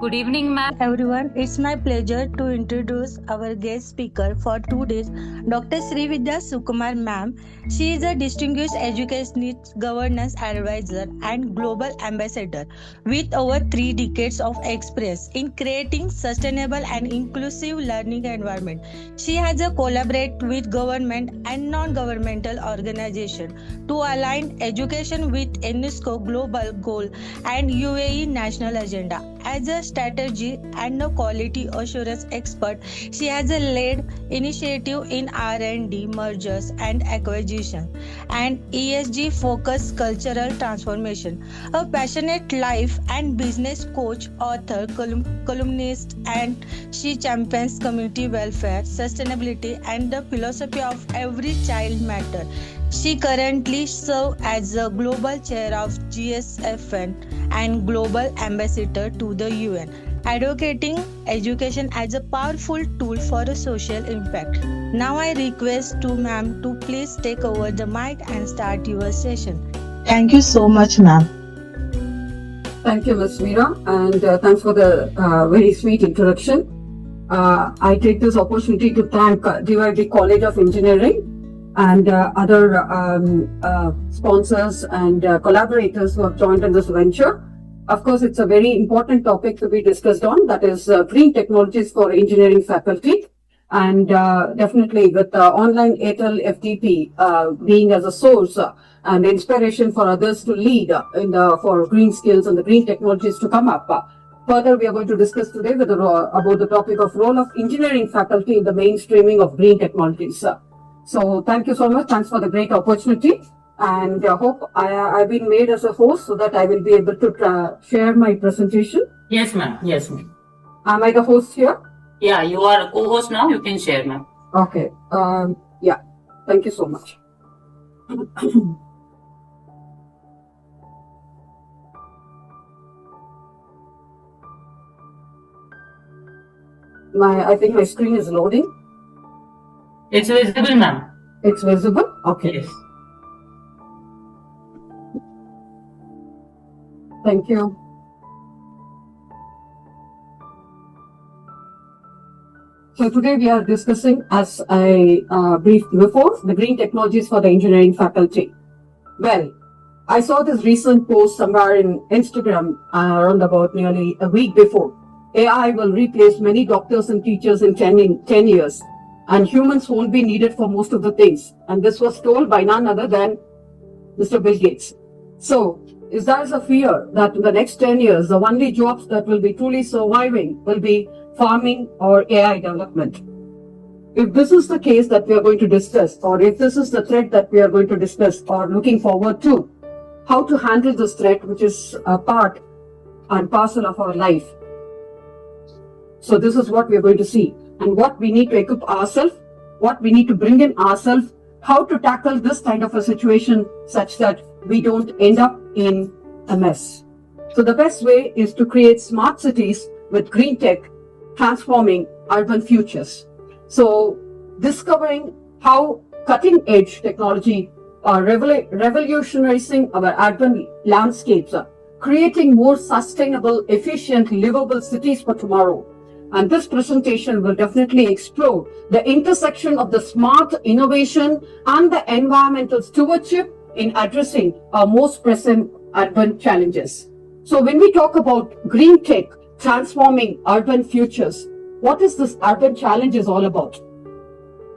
Good evening, ma'am. Everyone, it's my pleasure to introduce our guest speaker for today's Dr. Srividhya Sukumar ma'am. She is a distinguished educationist, governance advisor, and global ambassador with over 3 decades of experience in creating sustainable and inclusive learning environment. She has collaborated with government and non-governmental organizations to align education with UNESCO global goal and UAE national agenda. As a strategy and a quality assurance expert, she has led initiative in R&D, mergers and acquisition, and ESG focused cultural transformation. A passionate life and business coach, author, columnist, and she champions community welfare, sustainability, and the philosophy of every child matter. She currently serves as the global chair of GSFN and global ambassador to the UN, advocating education as a powerful tool for a social impact. Now I request to ma'am to please take over the mic and start your session. Thank you so much, ma'am. Thank you, Ms. Meera, and thanks for the very sweet introduction. I take this opportunity to thank DYP College of Engineering and other sponsors and collaborators who have joined in this venture. Of course, it's a very important topic to be discussed on, that is green technologies for engineering faculty. And definitely with online ATAL FTP being as a source and inspiration for others to lead for green skills and the green technologies to come up. Further, we are going to discuss today about the topic of role of engineering faculty in the mainstreaming of green technologies. So thank you so much. Thanks for the great opportunity. And I hope I've been made as a host so that I will be able to share my presentation. Yes, ma'am. Yes, ma'am. Am I the host here? Yeah, you are a co-host now. You can share, ma'am. Okay. Yeah. Thank you so much. I think my screen is loading. It's visible, ma'am. It's visible? Okay. Yes. Thank you. So today we are discussing, as I briefed before, the green technologies for the engineering faculty. Well, I saw this recent post somewhere in Instagram around about nearly a week before. AI will replace many doctors and teachers in 10 years, and humans won't be needed for most of the things. And this was told by none other than Mr. Bill Gates. So, is there a fear that in the next 10 years, the only jobs that will be truly surviving will be farming or AI development? If this is the case that we are going to discuss, or if this is the threat that we are going to discuss or looking forward to, how to handle this threat, which is a part and parcel of our life. So this is what we are going to see, and what we need to equip ourselves, what we need to bring in ourselves, how to tackle this kind of a situation such that we don't end up in a mess. So the best way is to create smart cities with green tech, transforming urban futures. So discovering how cutting edge technology are revolutionizing our urban landscapes, creating more sustainable, efficient, livable cities for tomorrow. And this presentation will definitely explore the intersection of the smart innovation and the environmental stewardship in addressing our most present urban challenges. So when we talk about green tech transforming urban futures, what is this urban challenge is all about?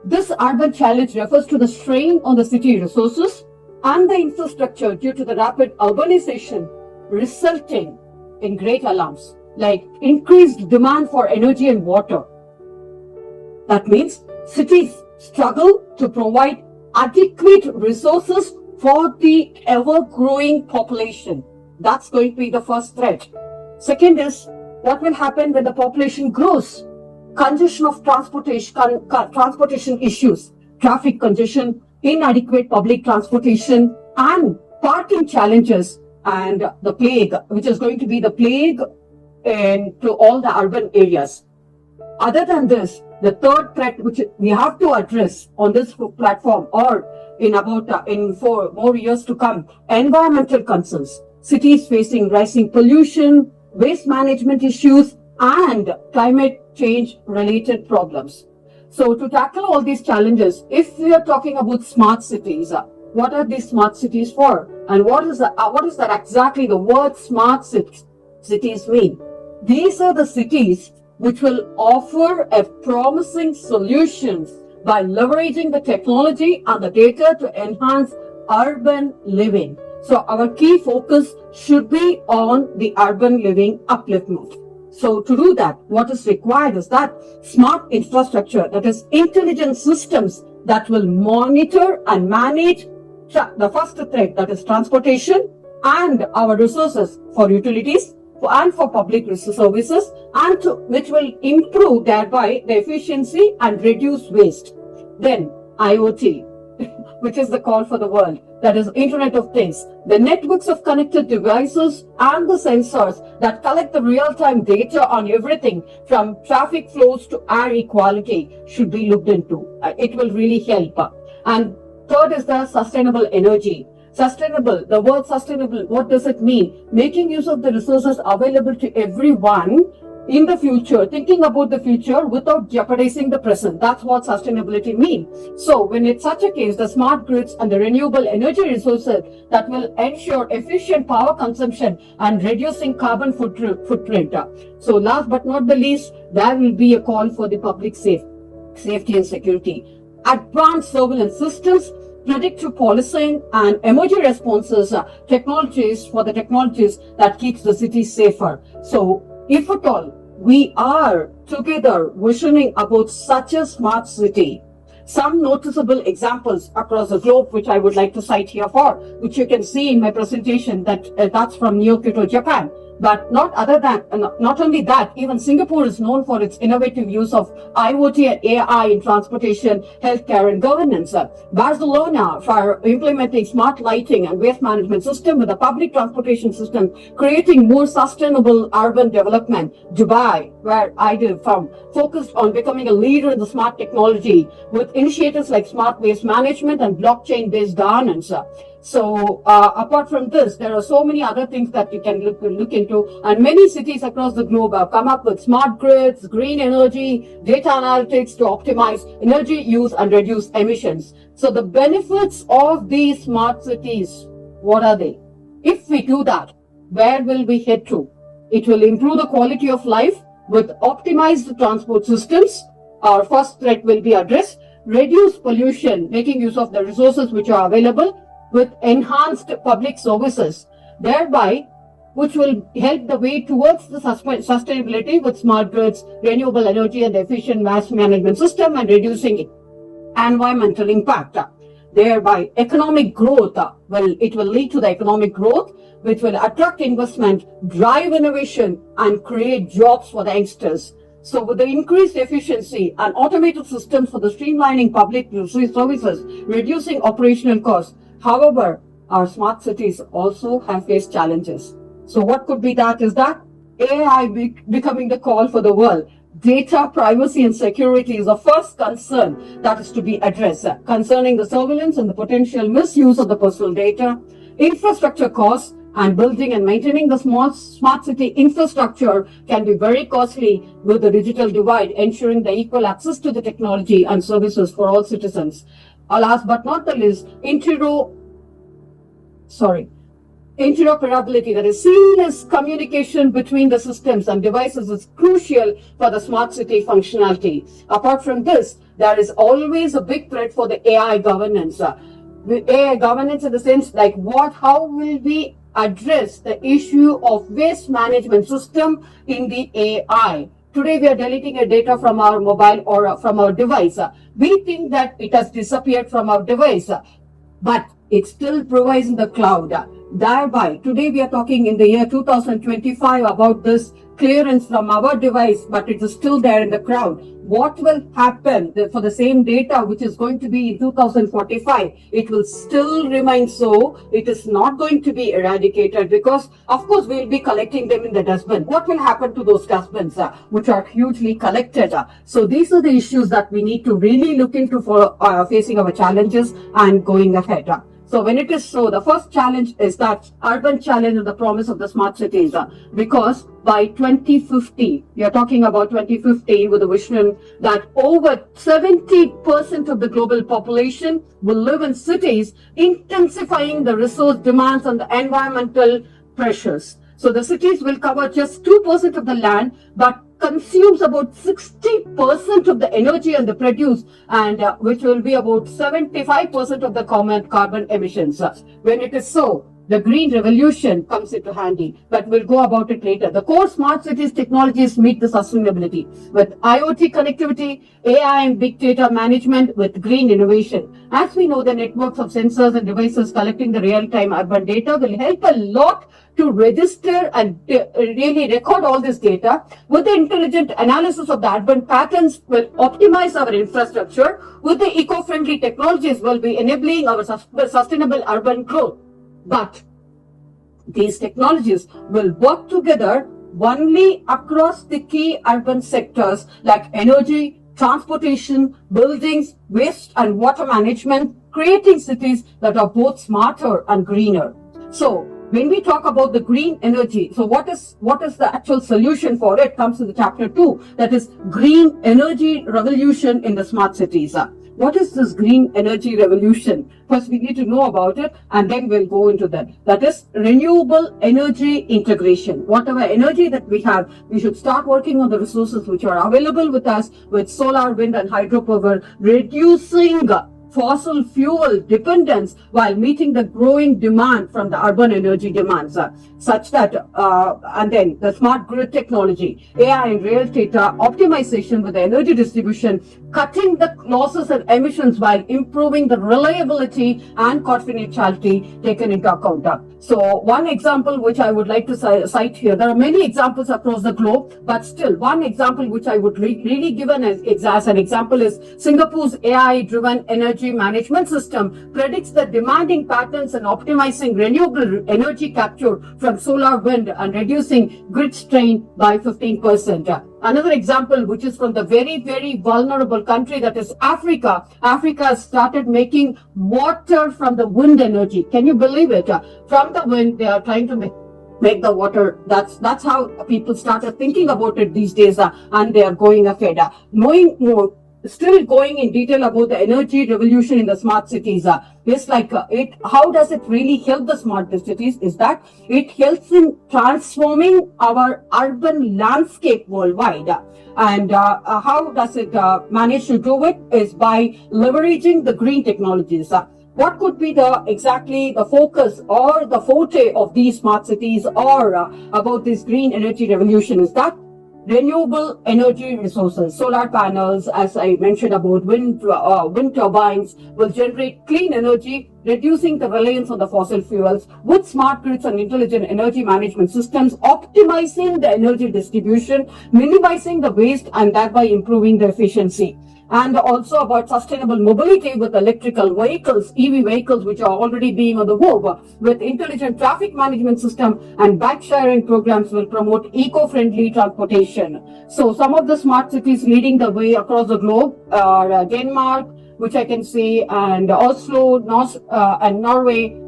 This urban challenge refers to the strain on the city resources and the infrastructure due to the rapid urbanization resulting in great alarms, like increased demand for energy and water. That means cities struggle to provide adequate resources for the ever-growing population. That's going to be the first threat. Second is What will happen when the population grows? Congestion of transportation issues, traffic congestion, inadequate public transportation, and parking challenges, and the plague, which is going to be the plague to all the urban areas. Other than this, the third threat which we have to address on this platform or in 4 more years to come, environmental concerns, cities facing rising pollution, waste management issues, and climate change related problems. So to tackle all these challenges, if we are talking about smart cities, what are these smart cities for? And what is that exactly the word smart cities mean? These are the cities which will offer a promising solutions by leveraging the technology and the data to enhance urban living. So our key focus should be on the urban living upliftment. So to do that, what is required is that smart infrastructure, that is intelligent systems that will monitor and manage the first threat, that is transportation, and our resources for utilities and for public services, and which will improve thereby the efficiency and reduce waste. Then IoT, which is the call for the world, that is Internet of Things, the networks of connected devices and the sensors that collect the real-time data on everything from traffic flows to air equality should be looked into. It will really help. And third is the sustainable energy. Sustainable, the word sustainable, what does it mean? Making use of the resources available to everyone in the future, thinking about the future without jeopardizing the present. That's what sustainability means. So when it's such a case, the smart grids and the renewable energy resources that will ensure efficient power consumption and reducing carbon footprint. So last but not the least, there will be a call for the public safety and security. Advanced surveillance systems, predictive policing, and emergency responses technologies that keeps the city safer. So if at all we are together visioning about such a smart city, some noticeable examples across the globe which I would like to cite here for, which you can see in my presentation, that's from Kyoto, Japan. But not only that, even Singapore is known for its innovative use of IoT and AI in transportation, healthcare, and governance. Barcelona for implementing smart lighting and waste management system with a public transportation system, creating more sustainable urban development. Dubai, where I live from, focused on becoming a leader in the smart technology with initiatives like smart waste management and blockchain-based governance. So apart from this, there are so many other things that you can look into, and many cities across the globe have come up with smart grids, green energy, data analytics to optimize energy use and reduce emissions. So the benefits of these smart cities, what are they? If we do that, where will we head to? It will improve the quality of life with optimized transport systems. Our first threat will be addressed. Reduce pollution, making use of the resources which are available, with enhanced public services, thereby which will help the way towards the sustainability with smart grids, renewable energy, and efficient waste management system, and reducing environmental impact. Thereby economic growth, it will lead to the economic growth which will attract investment, drive innovation, and create jobs for the youngsters. So with the increased efficiency and automated systems for the streamlining public services, reducing operational costs. However, our smart cities also have faced challenges. So what could be that is that AI becoming the call for the world. Data privacy and security is the first concern that is to be addressed concerning the surveillance and the potential misuse of the personal data. Infrastructure costs and building and maintaining the smart city infrastructure can be very costly with the digital divide, ensuring the equal access to the technology and services for all citizens. Last but not the least, interoperability, that is seamless communication between the systems and devices, is crucial for the smart city functionality. Apart from this, there is always a big threat for the AI governance. AI governance in the sense like how will we address the issue of waste management system in the AI? Today we are deleting a data from our mobile or from our device. We think that it has disappeared from our device, but it still provides in the cloud. Thereby, today we are talking in the year 2025 about this clearance from our device, but it is still there in the cloud. What will happen for the same data, which is going to be in 2045? It will still remain so. It is not going to be eradicated because, of course, we'll be collecting them in the dustbin. What will happen to those dustbins, which are hugely collected? So these are the issues that we need to really look into for facing our challenges and going ahead. So when it is so, the first challenge is that urban challenge and the promise of the smart cities, because by 2050, we are talking about 2050 with a vision that over 70% of the global population will live in cities, intensifying the resource demands and the environmental pressures. So the cities will cover just 2% of the land, but consumes about 60% of the energy and the produce, and which will be about 75% of the common carbon emissions. When it is so, the green revolution comes into handy, but we'll go about it later. The core smart cities technologies meet the sustainability with IoT connectivity, AI and big data management with green innovation. As we know, the networks of sensors and devices collecting the real-time urban data will help a lot to register and really record all this data. With the intelligent analysis of the urban patterns will optimize our infrastructure. With the eco-friendly technologies will be enabling our sustainable urban growth. But these technologies will work together only across the key urban sectors like energy, transportation, buildings, waste and water management, creating cities that are both smarter and greener. So when we talk about the green energy, so what is the actual solution for it comes in the chapter 2, that is green energy revolution in the smart cities. What is this green energy revolution? First, we need to know about it and then we'll go into that. That is renewable energy integration. Whatever energy that we have, we should start working on the resources which are available with us with solar, wind and hydropower, reducing fossil fuel dependence while meeting the growing demand from the urban energy demands, such that, and then the smart grid technology, AI and real data optimization with the energy distribution, cutting the losses and emissions while improving the reliability and confidentiality taken into account. So one example which I would like to cite here, there are many examples across the globe, but still one example which I would really give as an example is Singapore's AI-driven energy management system predicts the demanding patterns and optimizing renewable energy capture from solar, wind and reducing grid strain by 15%. Another example, which is from the very, very vulnerable country that is Africa. Africa has started making water from the wind energy. Can you believe it? From the wind, they are trying to make the water. That's how people started thinking about it these days, and they are going ahead. Knowing more, still going in detail about the energy revolution in the smart cities. It's like how does it really help the smart cities is that it helps in transforming our urban landscape worldwide. And how does it manage to do it is by leveraging the green technologies. What could be exactly the focus or the forte of these smart cities or about this green energy revolution is that renewable energy resources, solar panels, as I mentioned about wind turbines will generate clean energy, reducing the reliance on the fossil fuels with smart grids and intelligent energy management systems, optimizing the energy distribution, minimizing the waste and thereby improving the efficiency. And also about sustainable mobility with electrical vehicles, EV vehicles, which are already being on the move, with intelligent traffic management system and bike sharing programs will promote eco-friendly transportation. So some of the smart cities leading the way across the globe are Denmark, which I can see, and Oslo, and Norway.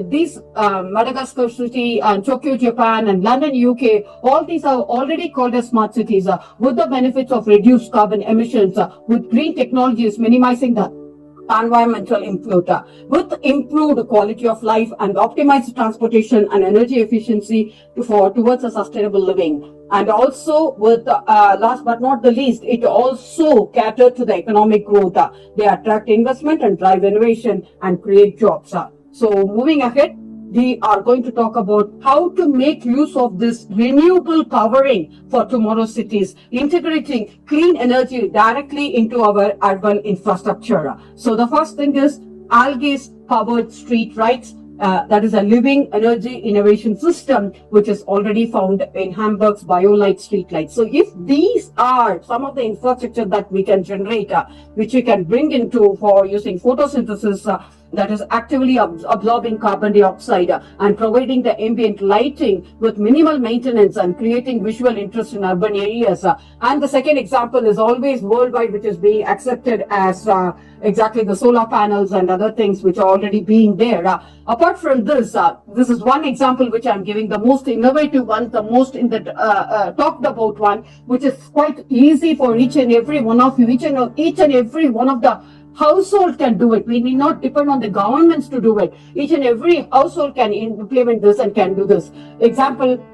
These Madagascar city and Tokyo, Japan and London, UK, all these are already called as smart cities with the benefits of reduced carbon emissions, with green technologies minimizing the environmental input, with improved quality of life and optimized transportation and energy efficiency towards a sustainable living. And also with, last but not the least, it also caters to the economic growth. They attract investment and drive innovation and create jobs. So moving ahead, we are going to talk about how to make use of this renewable powering for tomorrow's cities, integrating clean energy directly into our urban infrastructure. So the first thing is algae-powered street lights, that is a living energy innovation system, which is already found in Hamburg's BioLight streetlight. So if these are some of the infrastructure that we can generate, which we can bring into for using photosynthesis, that is actively absorbing carbon dioxide and providing the ambient lighting with minimal maintenance and creating visual interest in urban areas. And the second example is always worldwide, which is being accepted as exactly the solar panels and other things which are already being there. Apart from this, this is one example which I'm giving, the most innovative one, the most in the talked about one, which is quite easy for each and every one of you, each and every one of the household can do it. We need not depend on the governments to do it. Each and every household can implement this and can do this. Example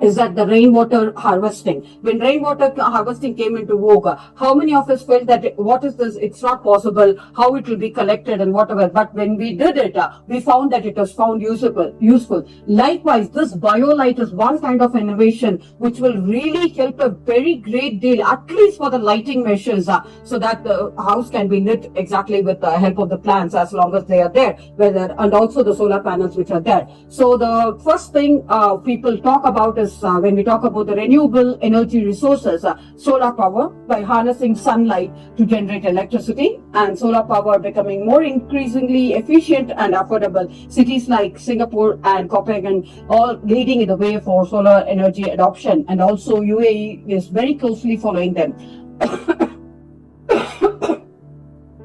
is that the rainwater harvesting. When rainwater harvesting came into vogue, how many of us felt that what is this? It's not possible. How it will be collected and whatever. But when we did it, we found that it was found useful. Likewise, this BioLight is one kind of innovation which will really help a very great deal, at least for the lighting measures, so that the house can be lit exactly with the help of the plants as long as they are there, and also the solar panels which are there. So the first thing people talk about is when we talk about the renewable energy resources, solar power by harnessing sunlight to generate electricity, and solar power becoming more increasingly efficient and affordable. Cities like Singapore and Copenhagen all leading in the way for solar energy adoption, and also UAE is very closely following them.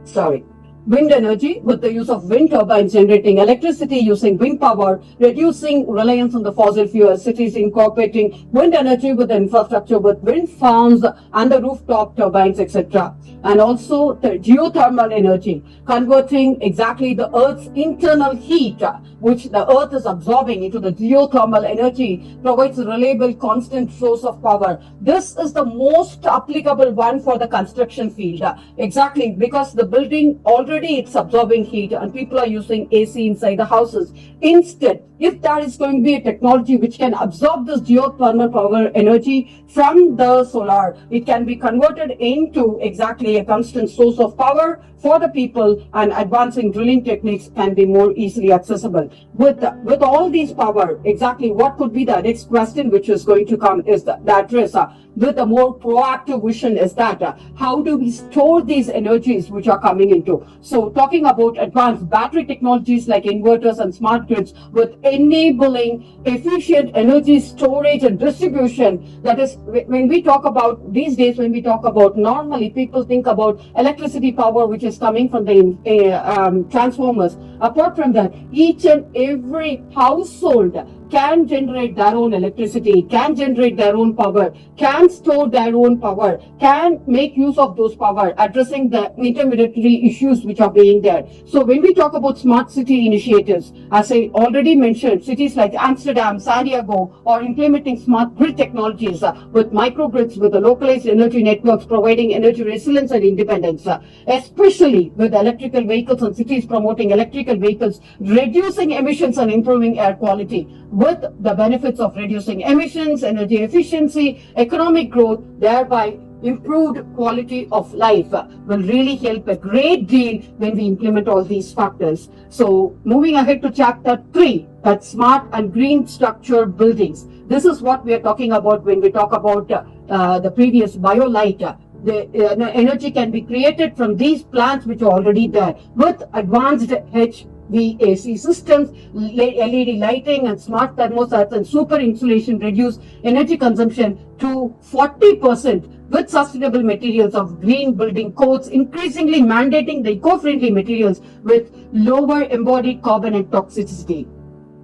Sorry. Wind energy, with the use of wind turbines generating electricity using wind power, reducing reliance on the fossil fuels. Cities incorporating wind energy with the infrastructure with wind farms and the rooftop turbines, etc. And also the geothermal energy, converting exactly the Earth's internal heat, which the Earth is absorbing, into the geothermal energy, provides a reliable, constant source of power. This is the most applicable one for the construction field. Exactly, because the building already it's absorbing heat and people are using AC inside the houses. Instead, if there is going to be a technology which can absorb this geothermal power energy from the solar, it can be converted into exactly a constant source of power for the people, and advancing drilling techniques can be more easily accessible. With all these power, exactly what could be the next question which is going to come is the address with a more proactive vision is that how do we store these energies which are coming into? So talking about advanced battery technologies like inverters and smart grids with enabling efficient energy storage and distribution. That is, when we talk about these days, when we talk about normally people think about electricity power which is coming from the transformers. Apart from that, each and every household can generate their own electricity, can generate their own power, can store their own power, can make use of those power, addressing the intermediary issues which are being there. So when we talk about smart city initiatives, as I already mentioned, cities like Amsterdam, San Diego are implementing smart grid technologies with microgrids, with the localized energy networks providing energy resilience and independence, especially with electrical vehicles, and cities promoting electrical vehicles, reducing emissions and improving air quality. With the benefits of reducing emissions, energy efficiency, economic growth, thereby improved quality of life, will really help a great deal when we implement all these factors. So moving ahead to chapter 3, that's smart and green structured buildings. This is what we are talking about when we talk about the previous BioLight. The energy can be created from these plants which are already there with advanced HVAC systems, LED lighting and smart thermostats and super insulation reduce energy consumption to 40% with sustainable materials of green building codes, increasingly mandating the eco-friendly materials with lower embodied carbon and toxicity.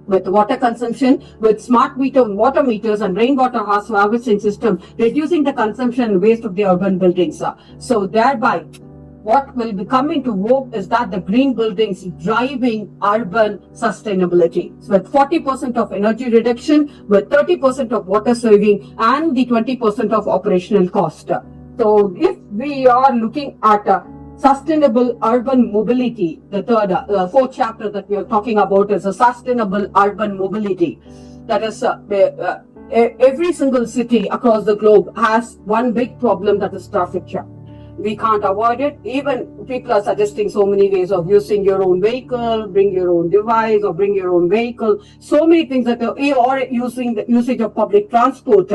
With water consumption, with smart water meters and rainwater harvesting system, reducing the consumption and waste of the urban buildings. So thereby, what will be coming to vogue is that the green buildings driving urban sustainability. So with 40% of energy reduction, with 30% of water saving, and the 20% of operational cost. So if we are looking at sustainable urban mobility, the fourth chapter that we are talking about is a sustainable urban mobility. That is, every single city across the globe has one big problem, that is traffic jam. We can't avoid it. Even people are suggesting so many ways of using your own vehicle, bring your own device or bring your own vehicle. So many things that or using the usage of public transport.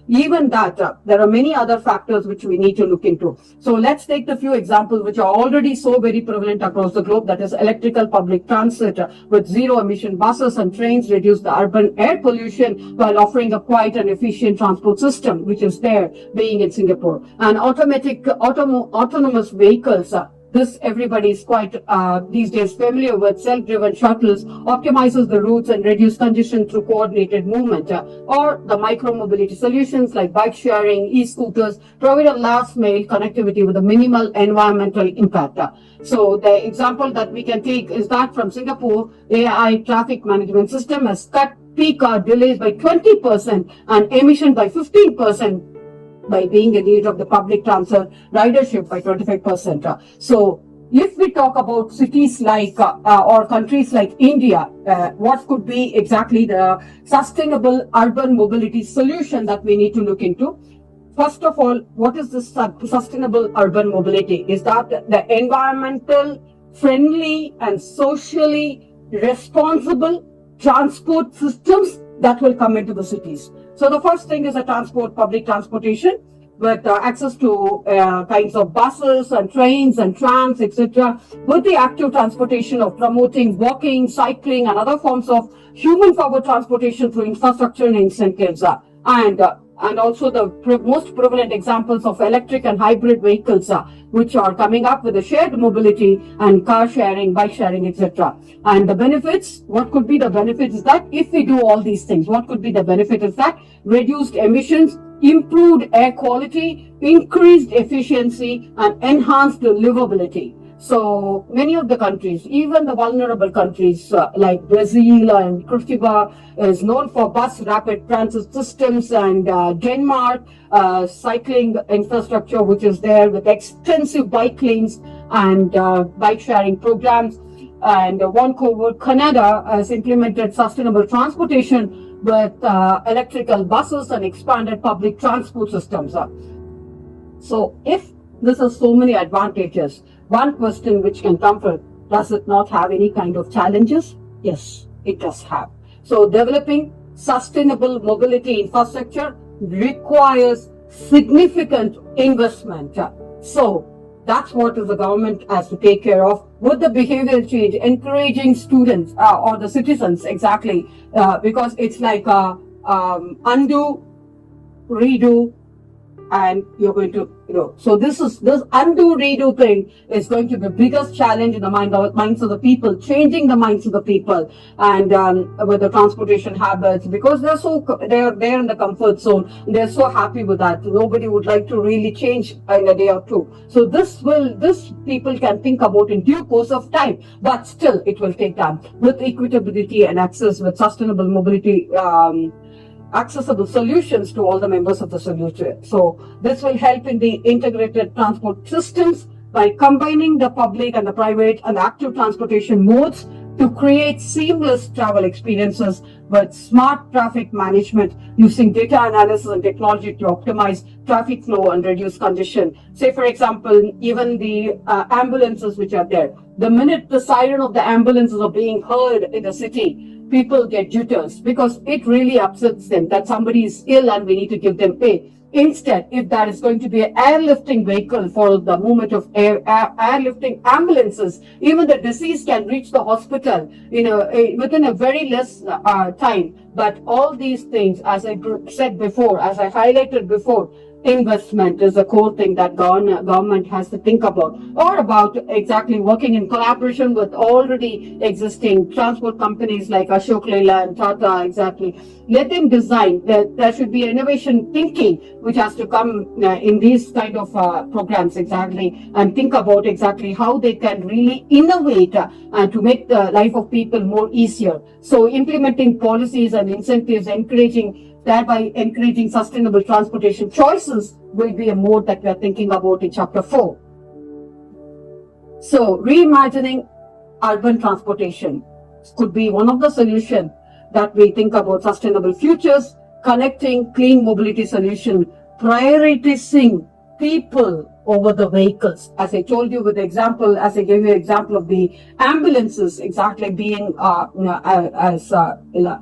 Even that, there are many other factors which we need to look into. So let's take the few examples which are already so very prevalent across the globe. That is electrical public transit with zero emission buses and trains reduce the urban air pollution while offering a quiet and efficient transport system, which is there being in Singapore. And autonomous vehicles. This everybody is quite these days familiar with. Self-driven shuttles optimizes the routes and reduce congestion through coordinated movement. Or the micro-mobility solutions like bike sharing, e-scooters provide a last-mile connectivity with a minimal environmental impact. So the example that we can take is that from Singapore, AI traffic management system has cut peak hour delays by 20% and emission by 15%. By being in need of the public transit ridership by 25%. So if we talk about cities like or countries like India, what could be exactly the sustainable urban mobility solution that we need to look into? First of all, what is this sustainable urban mobility? Is that the environmental friendly and socially responsible transport systems that will come into the cities. So the first thing is a public transportation with access to kinds of buses and trains and trams, etc. With the active transportation of promoting walking, cycling and other forms of human-powered transportation through infrastructure and incentives. And also the most prevalent examples of electric and hybrid vehicles, which are coming up with the shared mobility and car sharing, bike sharing, etc. And the benefits, what could be the benefits is that if we do all these things, what could be the benefit is that reduced emissions, improved air quality, increased efficiency and enhanced livability. So many of the countries, even the vulnerable countries like Brazil and Cuba is known for bus rapid transit systems, and Denmark cycling infrastructure which is there with extensive bike lanes and bike sharing programs. And Vancouver, Canada has implemented sustainable transportation with electrical buses and expanded public transport systems. So if this has so many advantages, one question which can come from, does it not have any kind of challenges? Yes, it does have. So developing sustainable mobility infrastructure requires significant investment. So that's what the government has to take care of with the behavioral change, encouraging students or the citizens exactly, because it's like undo, redo, and you're going to, so this undo redo thing is going to be the biggest challenge in the minds of the people, changing the minds of the people, and with the transportation habits, because they're there in the comfort zone. They're so happy with that. Nobody would like to really change in a day or two. So this people can think about in due course of time, but still it will take time with equitability and access, with sustainable mobility. Accessible solutions to all the members of the solution. So this will help in the integrated transport systems by combining the public and the private and active transportation modes to create seamless travel experiences with smart traffic management using data analysis and technology to optimize traffic flow and reduce congestion. Say, for example, even the ambulances which are there. The minute the siren of the ambulances are being heard in the city, people get jitters because it really upsets them that somebody is ill and we need to give them pay. Instead, if there is going to be an airlifting vehicle for the movement of airlifting ambulances, even the deceased can reach the hospital, within a very less time. But all these things, as I said before, as I highlighted before, investment is a core thing that government has to think about, or about exactly working in collaboration with already existing transport companies like Ashok Leyland, Tata, exactly. Let them design. There should be innovation thinking which has to come in these kind of programs, exactly, and think about exactly how they can really innovate to make the life of people more easier. So implementing policies and incentives, thereby encouraging sustainable transportation choices will be a mode that we are thinking about in chapter 4. So reimagining urban transportation could be one of the solutions that we think about sustainable futures, connecting clean mobility solution, prioritizing people over the vehicles. As I told you with the example, as I gave you example of the ambulances, exactly being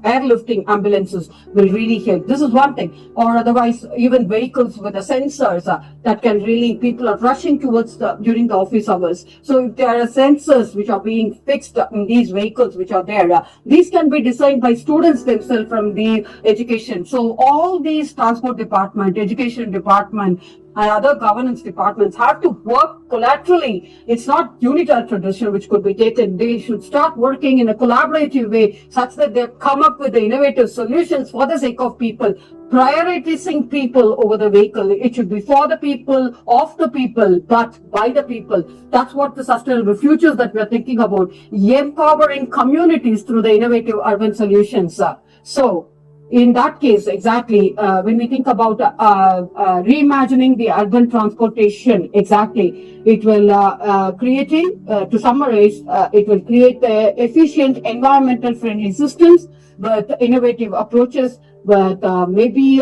airlifting ambulances will really help. This is one thing. Or otherwise, even vehicles with the sensors that can really, people are rushing towards during the office hours. So if there are sensors which are being fixed in these vehicles which are there, these can be designed by students themselves from the education. So all these transport department, education department, and other governance departments have to work collaterally. It's not unitary tradition which could be taken. They should start working in a collaborative way such that they come up with the innovative solutions for the sake of people, prioritizing people over the vehicle. It should be for the people, of the people, but by the people. That's what the sustainable futures that we're thinking about, empowering communities through the innovative urban solutions. So, in that case, exactly, when we think about reimagining the urban transportation, exactly, it will to summarize, it will create efficient, environmental friendly systems with innovative approaches, but maybe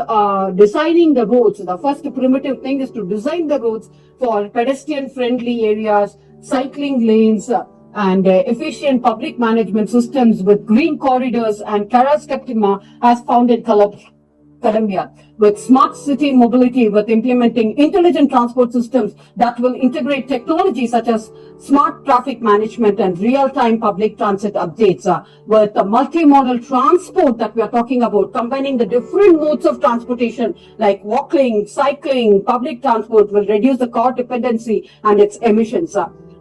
designing the roads. The first primitive thing is to design the roads for pedestrian friendly areas, cycling lanes, and efficient public management systems with green corridors and Cara Septima as found in Colombia, with smart city mobility, with implementing intelligent transport systems that will integrate technology such as smart traffic management and real-time public transit updates, with the multimodal transport that we are talking about, combining the different modes of transportation like walking, cycling, public transport will reduce the car dependency and its emissions.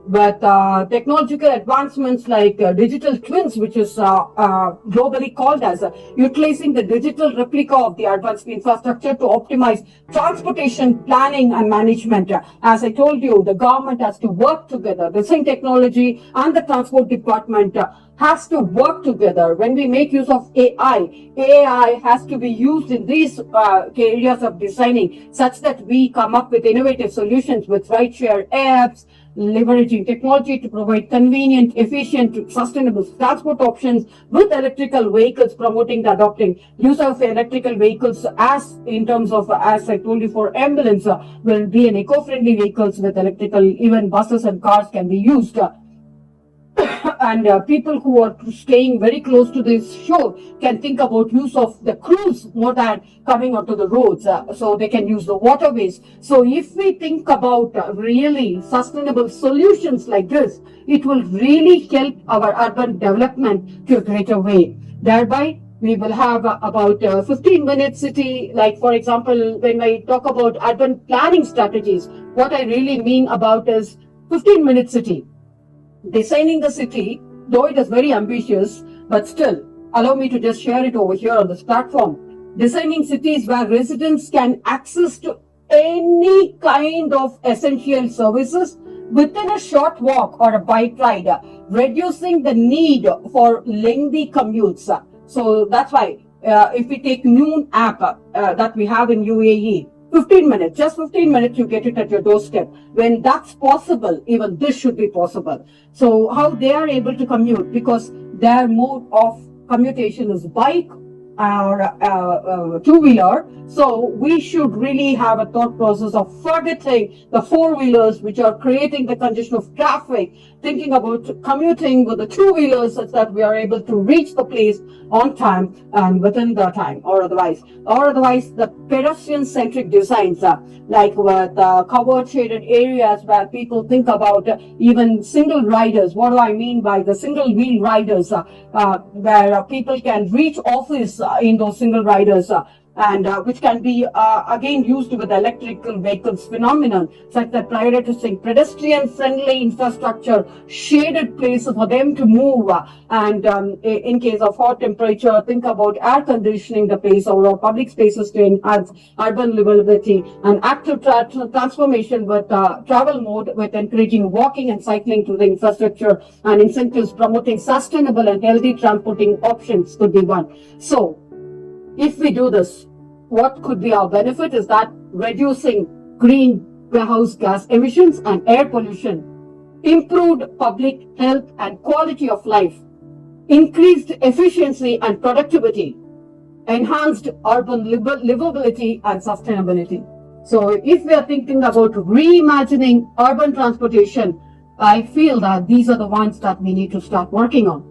But technological advancements like digital twins, which is globally called as utilizing the digital replica of the advanced infrastructure to optimize transportation planning and management. As I told you, the government has to work together. The same technology and the transport department has to work together. When we make use of AI has to be used in these areas of designing such that we come up with innovative solutions with rideshare apps, leveraging technology to provide convenient, efficient, sustainable transport options with electrical vehicles, promoting the adopting use of electrical vehicles as in terms of, as I told you, for ambulance will be an eco-friendly vehicles with electrical, even buses and cars can be used. And people who are staying very close to this shore can think about use of the cruise more than coming onto the roads, so they can use the waterways. So if we think about really sustainable solutions like this, it will really help our urban development to a greater way. Thereby, we will have about 15-minute city, like for example, when I talk about urban planning strategies, what I really mean about is 15-minute city. Designing the city, though it is very ambitious, but still, allow me to just share it over here on this platform. Designing cities where residents can access to any kind of essential services within a short walk or a bike ride, reducing the need for lengthy commutes. So that's why if we take Noon app that we have in UAE, 15 minutes, just 15 minutes, you get it at your doorstep. When that's possible, even this should be possible. So how they are able to commute, because their mode of commutation is bike or two-wheeler. So we should really have a thought process of forgetting the four-wheelers which are creating the congestion of traffic, thinking about commuting with the two-wheelers such that we are able to reach the place on time and within the time, or otherwise the pedestrian-centric designs like with covered shaded areas where people think about even single riders. What do I mean by the single wheel riders, where people can reach office in those single riders, and which can be again used with electrical vehicles phenomenon, such that prioritizing pedestrian friendly infrastructure, shaded places for them to move, and in case of hot temperature, think about air conditioning the place or public spaces to enhance urban livability, and active transformation with travel mode with encouraging walking and cycling to the infrastructure, and incentives promoting sustainable and healthy transporting options could be one. So if we do this, what could be our benefit is that reducing greenhouse gas emissions and air pollution, improved public health and quality of life, increased efficiency and productivity, enhanced urban livability and sustainability. So if we are thinking about reimagining urban transportation, I feel that these are the ones that we need to start working on.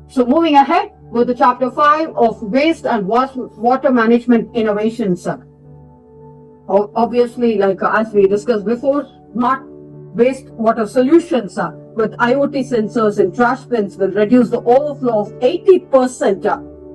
So moving ahead with the chapter 5 of waste and water management innovations. Obviously, like as we discussed before, smart wastewater solutions with IoT sensors in trash bins will reduce the overflow of 80%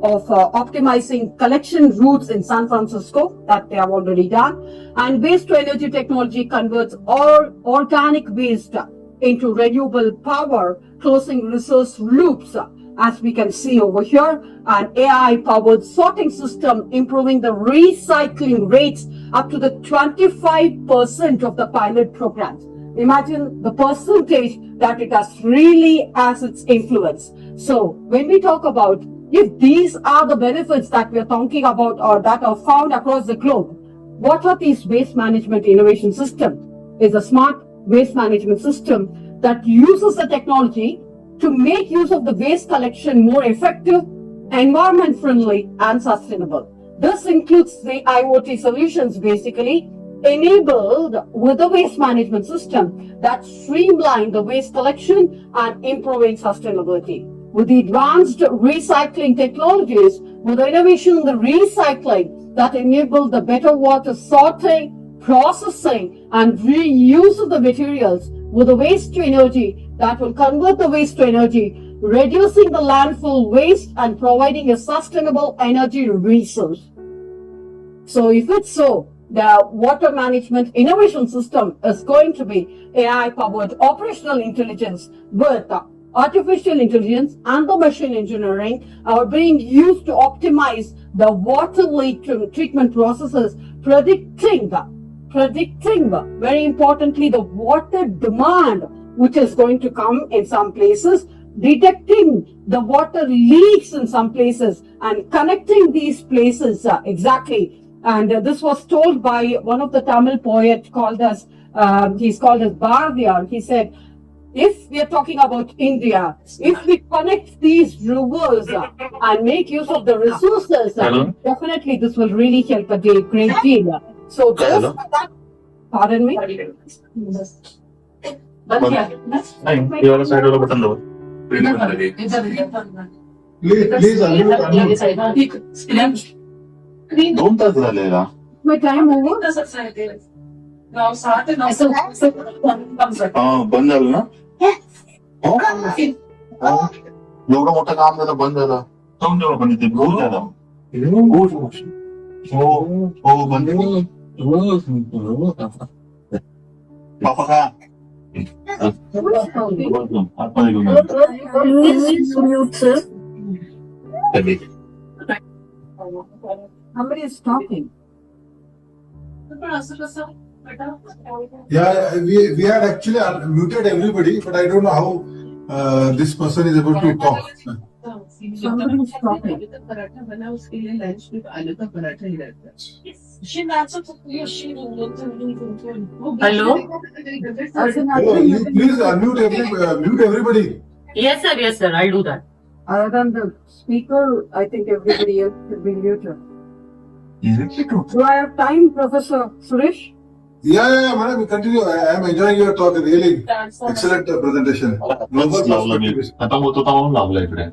of optimizing collection routes in San Francisco that they have already done. And waste to energy technology converts all organic waste into renewable power, closing resource loops, as we can see over here. An AI powered sorting system improving the recycling rates up to the 25% of the pilot programs. Imagine the percentage that it has really has its influence. So when we talk about if these are the benefits that we are talking about or that are found across the globe, what are these waste management innovation systems? Is a smart waste management system that uses the technology to make use of the waste collection more effective, environment friendly, and sustainable. This includes the IoT solutions basically enabled with the waste management system that streamline the waste collection and improving sustainability. With the advanced recycling technologies, with the innovation in the recycling that enable the better water sorting, processing, and reuse of the materials, with the waste to energy that will convert the waste to energy, reducing the landfill waste and providing a sustainable energy resource. So if it's so, the water management innovation system is going to be AI powered operational intelligence with artificial intelligence and the machine engineering are being used to optimize the water leak treatment processes, predicting very importantly the water demand which is going to come in some places, detecting the water leaks in some places and connecting these places exactly. And this was told by one of the Tamil poet called as he's called as Bharadiyar. He said, if we are talking about India, if we connect these rivers and make use of the resources, definitely this will really help a great deal. So those are that. Pardon me? नहीं ये वाला side वाला button दबाओ please दोन तास झालेला My time over? बंद झालं ना एवढं मोठं काम झालं बंद झालं जाऊन जेव्हा पण इथे बहुत झालं हो बंद पापा का Please mute, sir. Somebody is talking. Yeah, we had actually muted everybody, but I don't know how this person is able to talk. Somebody is talking. Hello? Hello, you please mute everybody. Yes, sir. I'll do that. Other than the speaker, I think everybody else should be muted. Do I have time, Professor Suresh? Yeah, madam, continue. I am enjoying your talk. Really excellent presentation. आता होत होता म्हणून लावला इकडे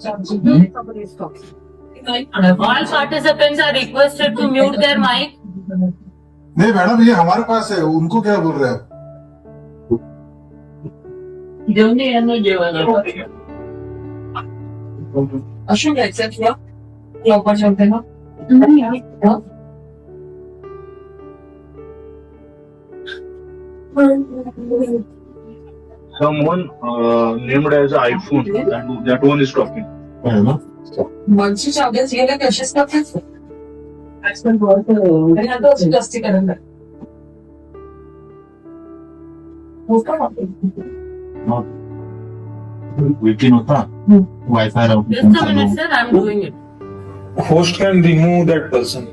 Somebody is talking. All participants are requested to mute their mic. नहीं madam ये हमारे पास है उनको क्या बोल रहे हैं अशोक एक्सेप्ट हुआ लवकर चलते ना someone named as iPhone and that one is talking मंचीचे ऑडियन्स गेले कसेच करतात आणि आता अजून जास्ती करायला weekend होता Wi-Fi Just a minute, sir. I'm doing it. Host can remove that person.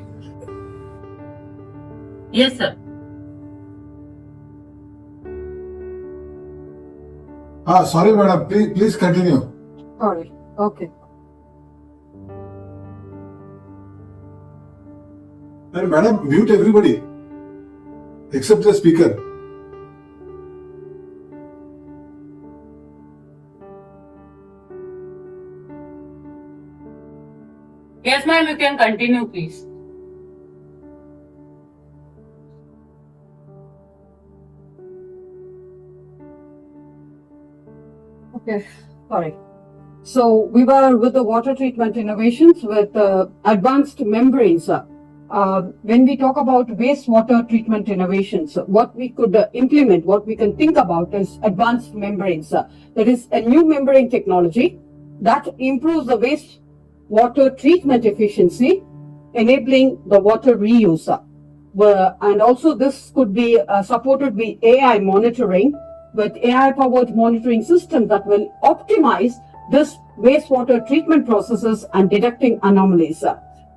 Yes, sir. sorry madam, please continue. Sorry. Okay. Madam, mute everybody. Except the speaker. Yes, ma'am, you can continue, please. Okay, sorry. So we were with the water treatment innovations with advanced membranes. When we talk about wastewater treatment innovations, what we could implement, what we can think about is advanced membranes. That is a new membrane technology that improves the wastewater treatment efficiency, enabling the water reuse. And also this could be supported by AI monitoring, with AI powered monitoring systems that will optimize this wastewater treatment processes and detecting anomalies.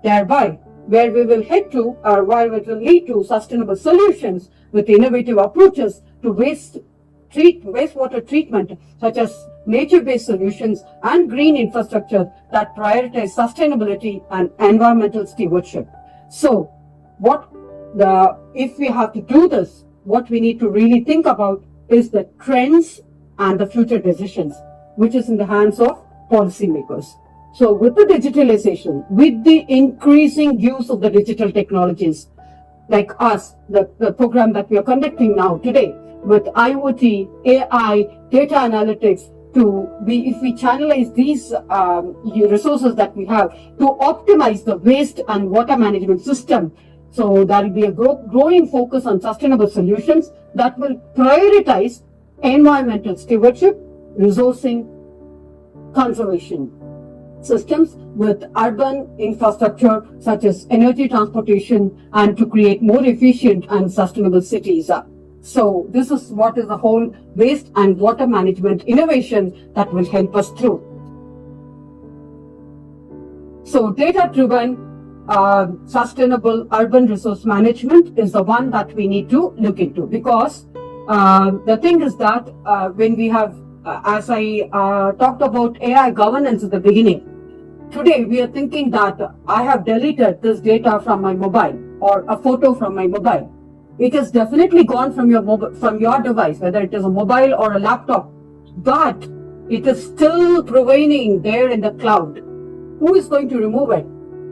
Thereby, where we will head to, or where it will lead to sustainable solutions with innovative approaches to wastewater treatment, such as nature-based solutions and green infrastructure that prioritize sustainability and environmental stewardship. So, if we have to do this, what we need to really think about is the trends and the future decisions, which is in the hands of policymakers. So with the digitalization, with the increasing use of the digital technologies, like us, the program that we are conducting now today, with IoT, AI, data analytics, if we channelize these resources that we have to optimize the waste and water management system, so there will be a growing focus on sustainable solutions that will prioritize environmental stewardship, resourcing, conservation systems with urban infrastructure such as energy transportation, and to create more efficient and sustainable cities. So this is what is the whole waste and water management innovation that will help us through. So data-driven sustainable urban resource management is the one that we need to look into, because the thing is that when we have, as I talked about AI governance at the beginning, today we are thinking that I have deleted this data from my mobile or a photo from my mobile. It has definitely gone from your device, whether it is a mobile or a laptop, but it is still prevailing there in the cloud. Who is going to remove it?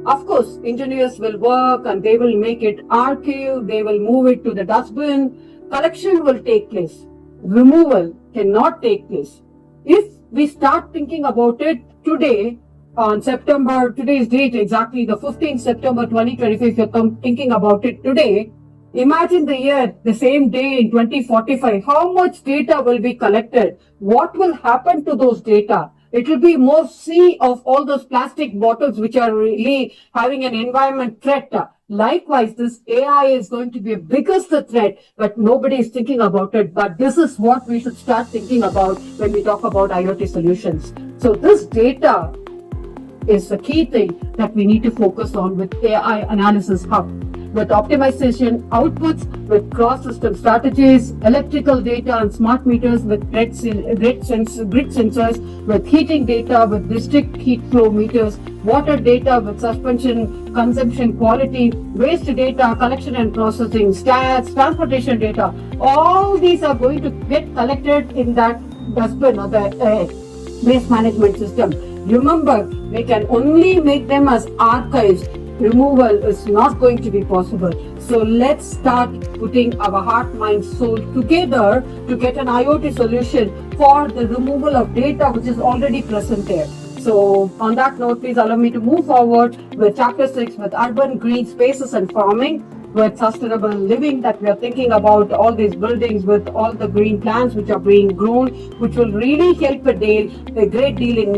Of course, engineers will work and they will make it archive, they will move it to the dustbin, collection will take place. Removal cannot take place. If we start thinking about it today, on today's date exactly, the 15th September 2025, if you're thinking about it today, imagine the same day in 2045, how much data will be collected? What will happen to those data? It will be more sea of all those plastic bottles which are really having an environment threat. Likewise, this AI is going to be a biggest threat, but nobody is thinking about it. But this is what we should start thinking about when we talk about IoT solutions. So this data is the key thing that we need to focus on with AI Analysis Hub. With optimization outputs, with cross-system strategies, electrical data and smart meters, with grid sensors, with heating data, with district heat flow meters, water data with suspension, consumption quality, waste data, collection and processing, stats, transportation data. All these are going to get collected in that dustbin or the waste management system. Remember, we can only make them as archives. Removal is not going to be possible. So let's start putting our heart, mind, soul together to get an IoT solution for the removal of data which is already present there. So on that note, please allow me to move forward with chapter 6 with urban green spaces and farming, with sustainable living, that we are thinking about all these buildings with all the green plants which are being grown, which will really help a great deal in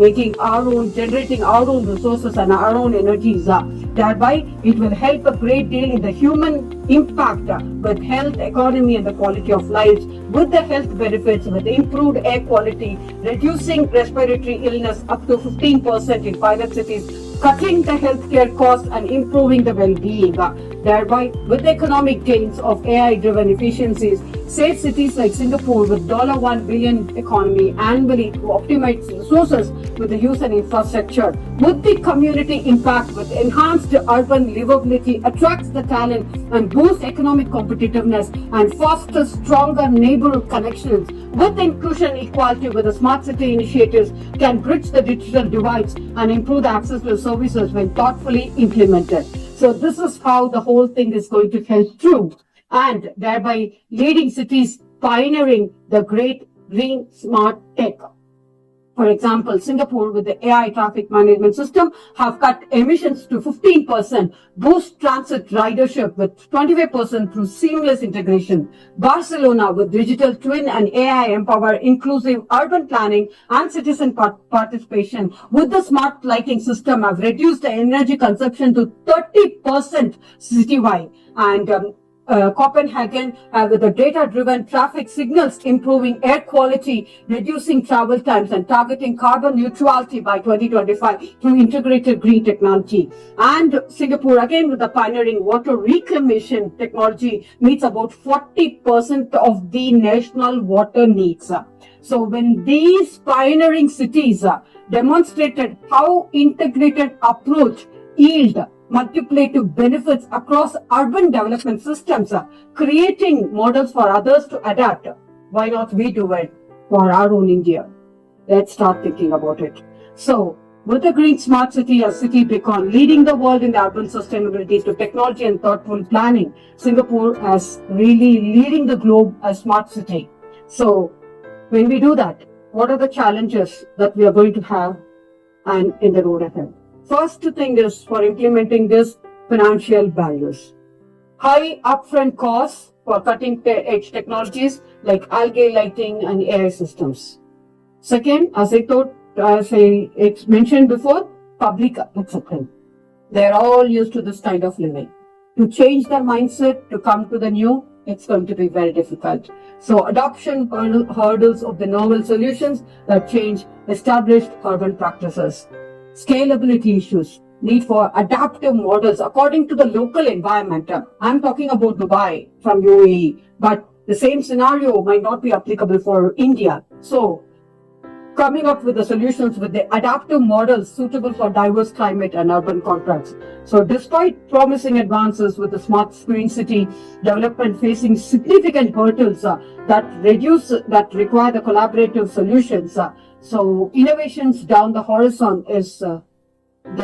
generating our own resources and our own energies. Thereby, it will help a great deal in the human impact with health, economy and the quality of life, with the health benefits, with improved air quality, reducing respiratory illness up to 15% in pilot cities, cutting the healthcare costs and improving the well-being. thereby with the economic gains of AI-driven efficiencies, save cities like Singapore with $1 billion economy annually to optimize resources with the use and infrastructure. With the community impact with enhanced urban livability, attracts the talent and boosts economic competitiveness and fosters stronger neighborhood connections. With inclusion equality with the smart city initiatives can bridge the digital divides and improve the access to services when thoughtfully implemented. So this is how the whole thing is going to help through, and thereby leading cities pioneering the great green smart tech. For example, Singapore with the AI traffic management system have cut emissions to 15%, boost transit ridership with 25% through seamless integration. Barcelona with digital twin and AI empower inclusive urban planning and citizen participation with the smart lighting system have reduced the energy consumption to 30% citywide. And Copenhagen with the data-driven traffic signals improving air quality, reducing travel times and targeting carbon neutrality by 2025 through integrated green technology. And Singapore again with the pioneering water reclamation technology meets about 40% of the national water needs. So when these pioneering cities demonstrated how integrated approach yield multiplicative benefits across urban development systems, creating models for others to adapt. Why not we do it for our own India? Let's start thinking about it. So, with the Green Smart City as city beacon, leading the world in the urban sustainability to technology and thoughtful planning, Singapore as really leading the globe as smart city. So, when we do that, what are the challenges that we are going to have and in the road ahead? First thing is for implementing this, financial barriers. High upfront costs for cutting edge technologies like algae lighting and AI systems. Second, as I mentioned before, public acceptance. They're all used to this kind of living. To change their mindset, to come to the new, it's going to be very difficult. So adoption hurdles of the novel solutions that change established urban practices. Scalability issues, need for adaptive models according to the local environment. I'm talking about Dubai from UAE, but the same scenario might not be applicable for India. So, coming up with the solutions with the adaptive models suitable for diverse climate and urban contracts. So, despite promising advances with the smart green city development facing significant hurdles that require the collaborative solutions. So innovations down the horizon is the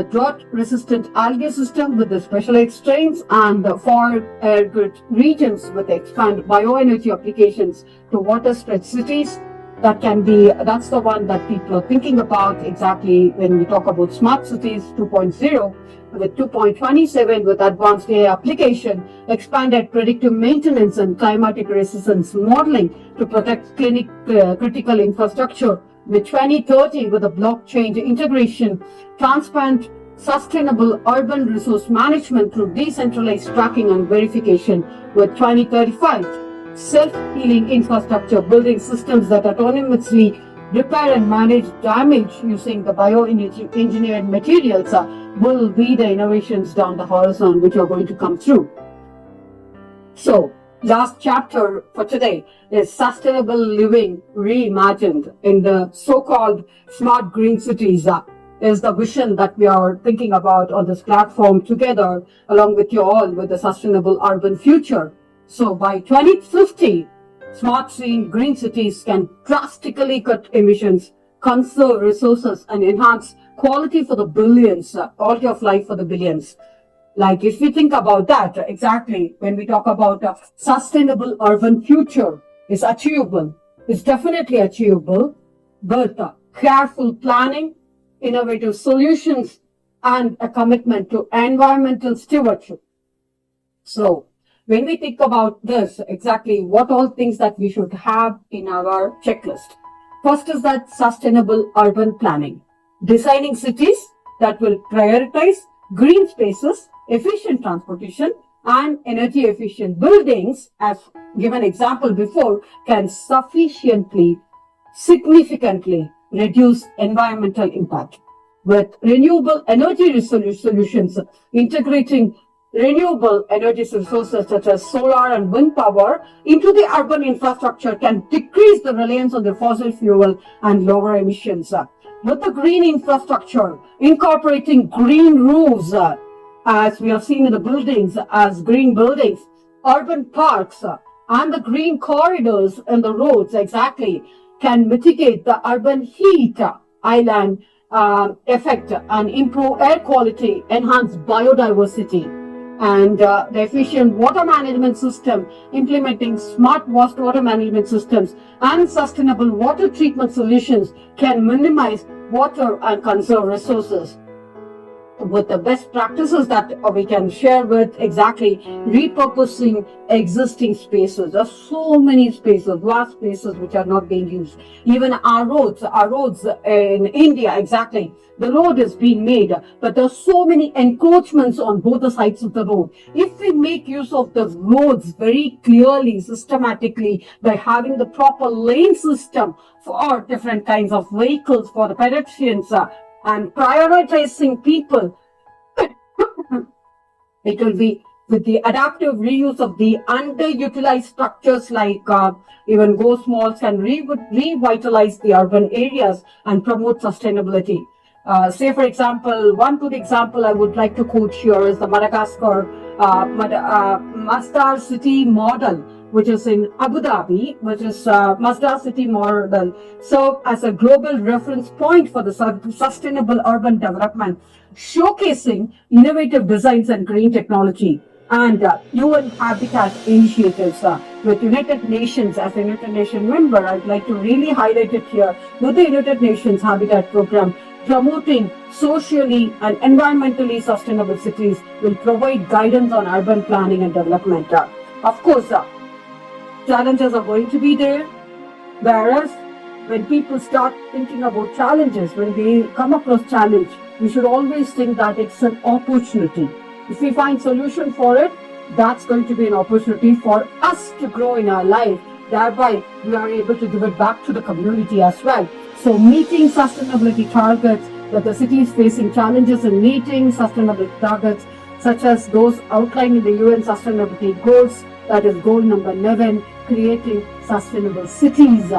drought-resistant algae system with the specialized strains and the far air-grid regions with expand bioenergy applications to water-stretched cities. That's the one that people are thinking about exactly when we talk about smart cities 2.0 with 2.27 with advanced AI application, expanded predictive maintenance and climatic resistance modeling to protect critical infrastructure. With 2030 with a blockchain integration, transparent, sustainable urban resource management through decentralized tracking and verification. With 2035, self-healing infrastructure, building systems that autonomously repair and manage damage using the bioengineered materials will be the innovations down the horizon which are going to come through. So, last chapter for today is sustainable living reimagined in the so-called smart green cities is the vision that we are thinking about on this platform together along with you all with the sustainable urban future. So by 2050, smart green cities can drastically cut emissions, conserve resources and enhance quality for the billions, quality of life for the billions. Like if we think about that, exactly when we talk about a sustainable urban future is achievable, it's definitely achievable, but careful planning, innovative solutions, and a commitment to environmental stewardship. So when we think about this, exactly what all things that we should have in our checklist. First is that sustainable urban planning, designing cities that will prioritize green spaces, efficient transportation, and energy efficient buildings, as given example before, can significantly reduce environmental impact. With renewable energy solutions, integrating renewable energy resources such as solar and wind power into the urban infrastructure can decrease the reliance on the fossil fuel and lower emissions. With the green infrastructure, incorporating green roofs, as we have seen in the buildings as green buildings, urban parks, and the green corridors and the roads exactly can mitigate the urban heat island effect and improve air quality, enhance biodiversity, and the efficient water management system, implementing smart water management systems and sustainable water treatment solutions can minimize water and conserve resources. With the best practices that we can share with exactly repurposing existing spaces. There are so many spaces, vast spaces which are not being used. Even our roads in India, exactly. The road is being made, but there are so many encroachments on both the sides of the road. If we make use of the roads very clearly, systematically, by having the proper lane system for different kinds of vehicles, for the pedestrians, and prioritizing people, it will be with the adaptive reuse of the underutilized structures like even ghost malls can revitalize the urban areas and promote sustainability. Say, for example, one good example I would like to quote here is the Madagascar Masdar City model, which is in Abu Dhabi, which is Masdar City model, serve as a global reference point for the sustainable urban development, showcasing innovative designs and green technology. And UN Habitat initiatives with United Nations as a United Nations member, I'd like to really highlight it here with the United Nations Habitat Program, promoting socially and environmentally sustainable cities will provide guidance on urban planning and development. Of course, challenges are going to be there, whereas when people start thinking about challenges, when they come across challenge, we should always think that it's an opportunity. If we find solution for it, that's going to be an opportunity for us to grow in our life. Thereby, we are able to give it back to the community as well. So meeting sustainability targets, that the city is facing challenges in meeting sustainability targets, such as those outlined in the UN Sustainability Goals, that is goal number 11, creating sustainable cities.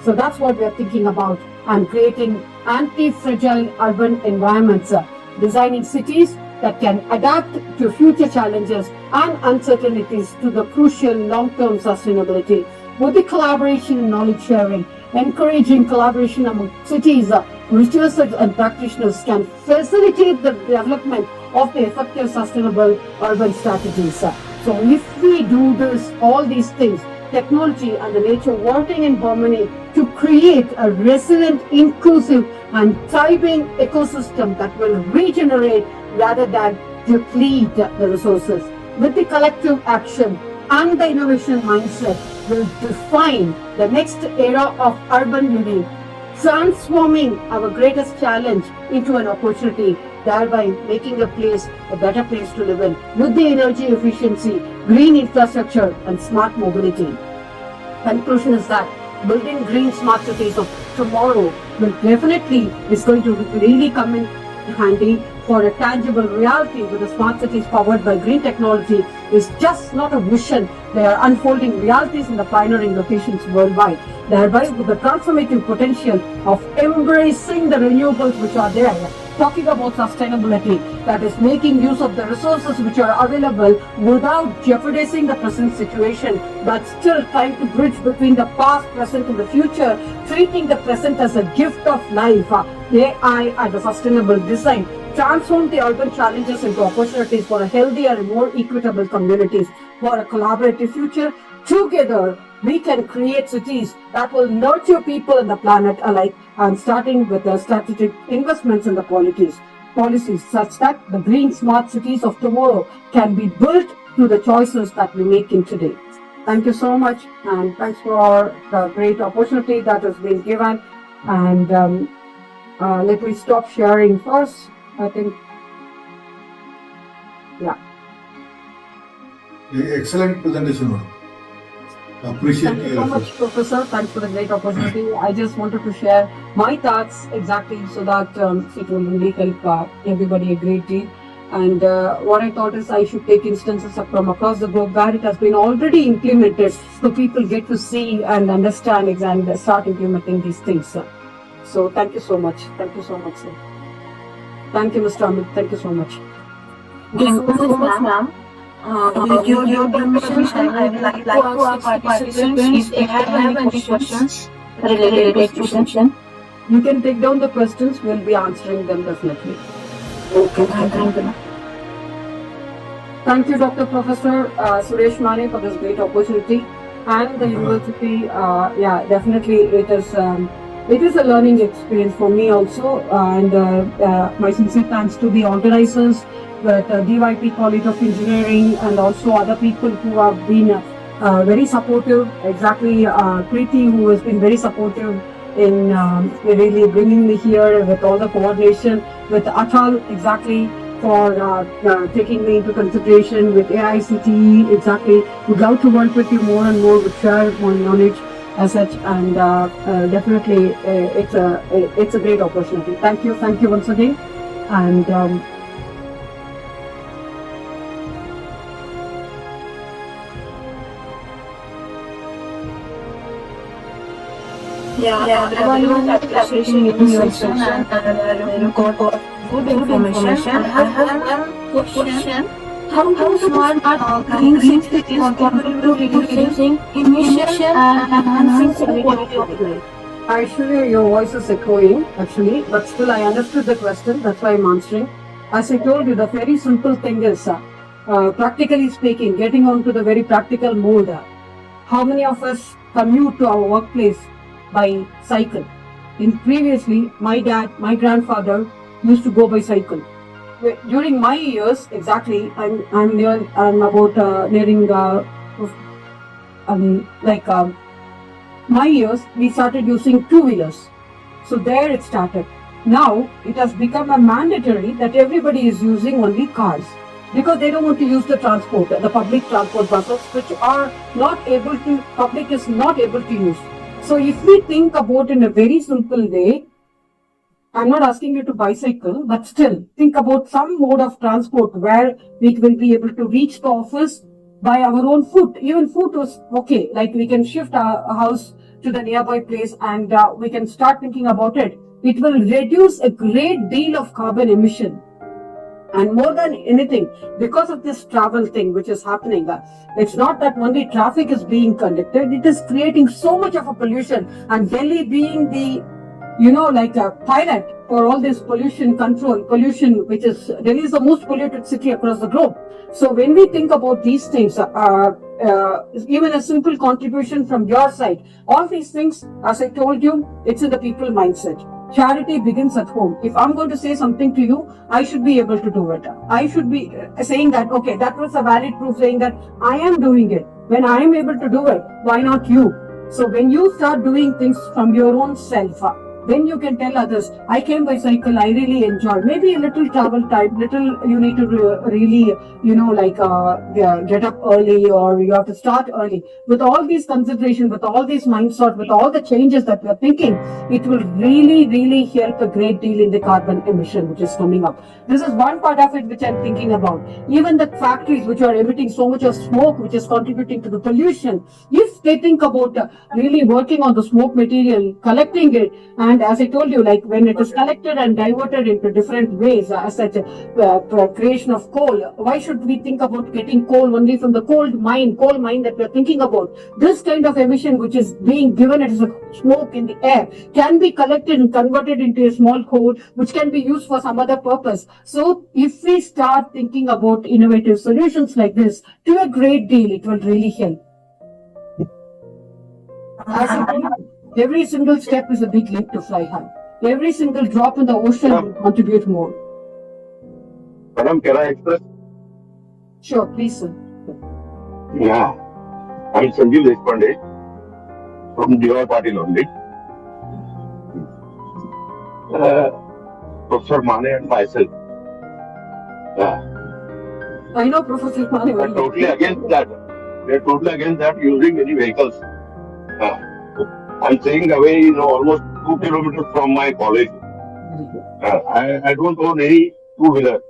So that's what we are thinking about, and creating anti-fragile urban environments, designing cities that can adapt to future challenges and uncertainties to the crucial long-term sustainability. With the collaboration and knowledge sharing, encouraging collaboration among cities, researchers and practitioners can facilitate the development of the effective sustainable urban strategies. So if we do this, all these things, technology and the nature working in harmony to create a resilient, inclusive and thriving ecosystem that will regenerate rather than deplete the resources. With the collective action and the innovation mindset will define the next era of urban living, transforming our greatest challenge into an opportunity, thereby making a place a better place to live in with the energy efficiency, green infrastructure and smart mobility. Conclusion is that building green smart cities of tomorrow will definitely is going to really come in handy for a tangible reality, with the smart cities powered by green technology is just not a vision. They are unfolding realities in the pioneering locations worldwide, thereby with the transformative potential of embracing the renewables which are there. Talking about sustainability, that is making use of the resources which are available without jeopardizing the present situation, but still trying to bridge between the past, present and the future, treating the present as a gift of life. AI and the sustainable design transform the urban challenges into opportunities for a healthier and more equitable communities. For a collaborative future, together we can create cities that will nurture people and the planet alike, and starting with the strategic investments in the policies such that the green smart cities of tomorrow can be built through the choices that we make in today. Thank you so much, and thanks for the great opportunity that has been given. And let me stop sharing first. I think, yeah. Excellent presentation, madam. Appreciate Thank you so much, Professor. Thanks for the great opportunity. I just wanted to share my thoughts exactly so that it will really help everybody a great deal. And what I thought is I should take instances from across the globe where it has been already implemented, so people get to see and understand and start implementing these things. Sir. So thank you so much. Thank you so much, sir. Thank you, Mr. Amit. Thank you so much. Thank you so much, ma'am. With your permission, I would like to ask participants if they have any questions related to this session. You can take down the questions. We'll be answering them definitely. Okay, thank you, ma'am. Thank you, Dr. Professor Suresh Mane, for this great opportunity, and the university. Yeah, definitely, it is a learning experience for me also, and my sincere thanks to the organizers, the DYP College of Engineering, and also other people who have been very supportive. Exactly, Preeti, who has been very supportive in really bringing me here with all the coordination, with ATAL, exactly, for taking me into consideration, with AICTE, exactly. Would love to work with you more and more, would share more knowledge as such, and definitely it's a great opportunity. Thank you once again, and everyone is appreciating your session and you got good information. I have one question. How smart green cities contribute to reducing emissions and enhancing quality of life? Actually, your voice is echoing, actually, but still I understood the question, that's why I'm answering. As I told you, the very simple thing is, practically speaking, getting on to the very practical mode. How many of us commute to our workplace by cycle? In previously, my my grandfather used to go by cycle. During my years, exactly, I'm about nearing my years, we started using two-wheelers. So there it started. Now it has become a mandatory that everybody is using only cars, because they don't want to use the transport, the public transport buses, which are not able to, public is not able to use. So if we think about in a very simple way, I'm not asking you to bicycle, but still think about some mode of transport where we will be able to reach the office by our own foot. Even foot was okay, like we can shift our house to the nearby place, and we can start thinking about it. It will reduce a great deal of carbon emission. And more than anything, because of this travel thing which is happening, it's not that only traffic is being conducted, it is creating so much of a pollution. And Delhi being the, like a pilot for all this pollution, which is, Delhi is the most polluted city across the globe. So when we think about these things, even a simple contribution from your side, all these things, as I told you, it's in the people mindset. Charity begins at home. If I'm going to say something to you, I should be able to do it. I should be saying that, okay, that was a valid proof saying that I am doing it. When I am able to do it, why not you? So when you start doing things from your own self, then you can tell others, I came by cycle, I really enjoyed. Maybe a little travel time, you need to really, get up early, or you have to start early. With all these considerations, with all these mindset, with all the changes that we are thinking, it will really, really help a great deal in the carbon emission which is coming up. This is one part of it which I'm thinking about. Even the factories which are emitting so much of smoke, which is contributing to the pollution, if they think about really working on the smoke material, collecting it, and as I told you, like when it is collected and diverted into different ways, as such a creation of coal, why should we think about getting coal only from the coal mine that we are thinking about? This kind of emission which is being given as a smoke in the air can be collected and converted into a small coal which can be used for some other purpose. So if we start thinking about innovative solutions like this, to a great deal, it will really help. As I told you, every single step is a big leap to fly high. Every single drop in the ocean will contribute more. Madam, can I express? Sure, please, sir. Yeah. I'm Sanjeev Deshpande from DYP only. Professor Mane and myself. I know Professor Mane. We're totally against that. We're totally against that using any vehicles. I'm staying away, almost 2 kilometers from my college. I don't own any two-wheeler.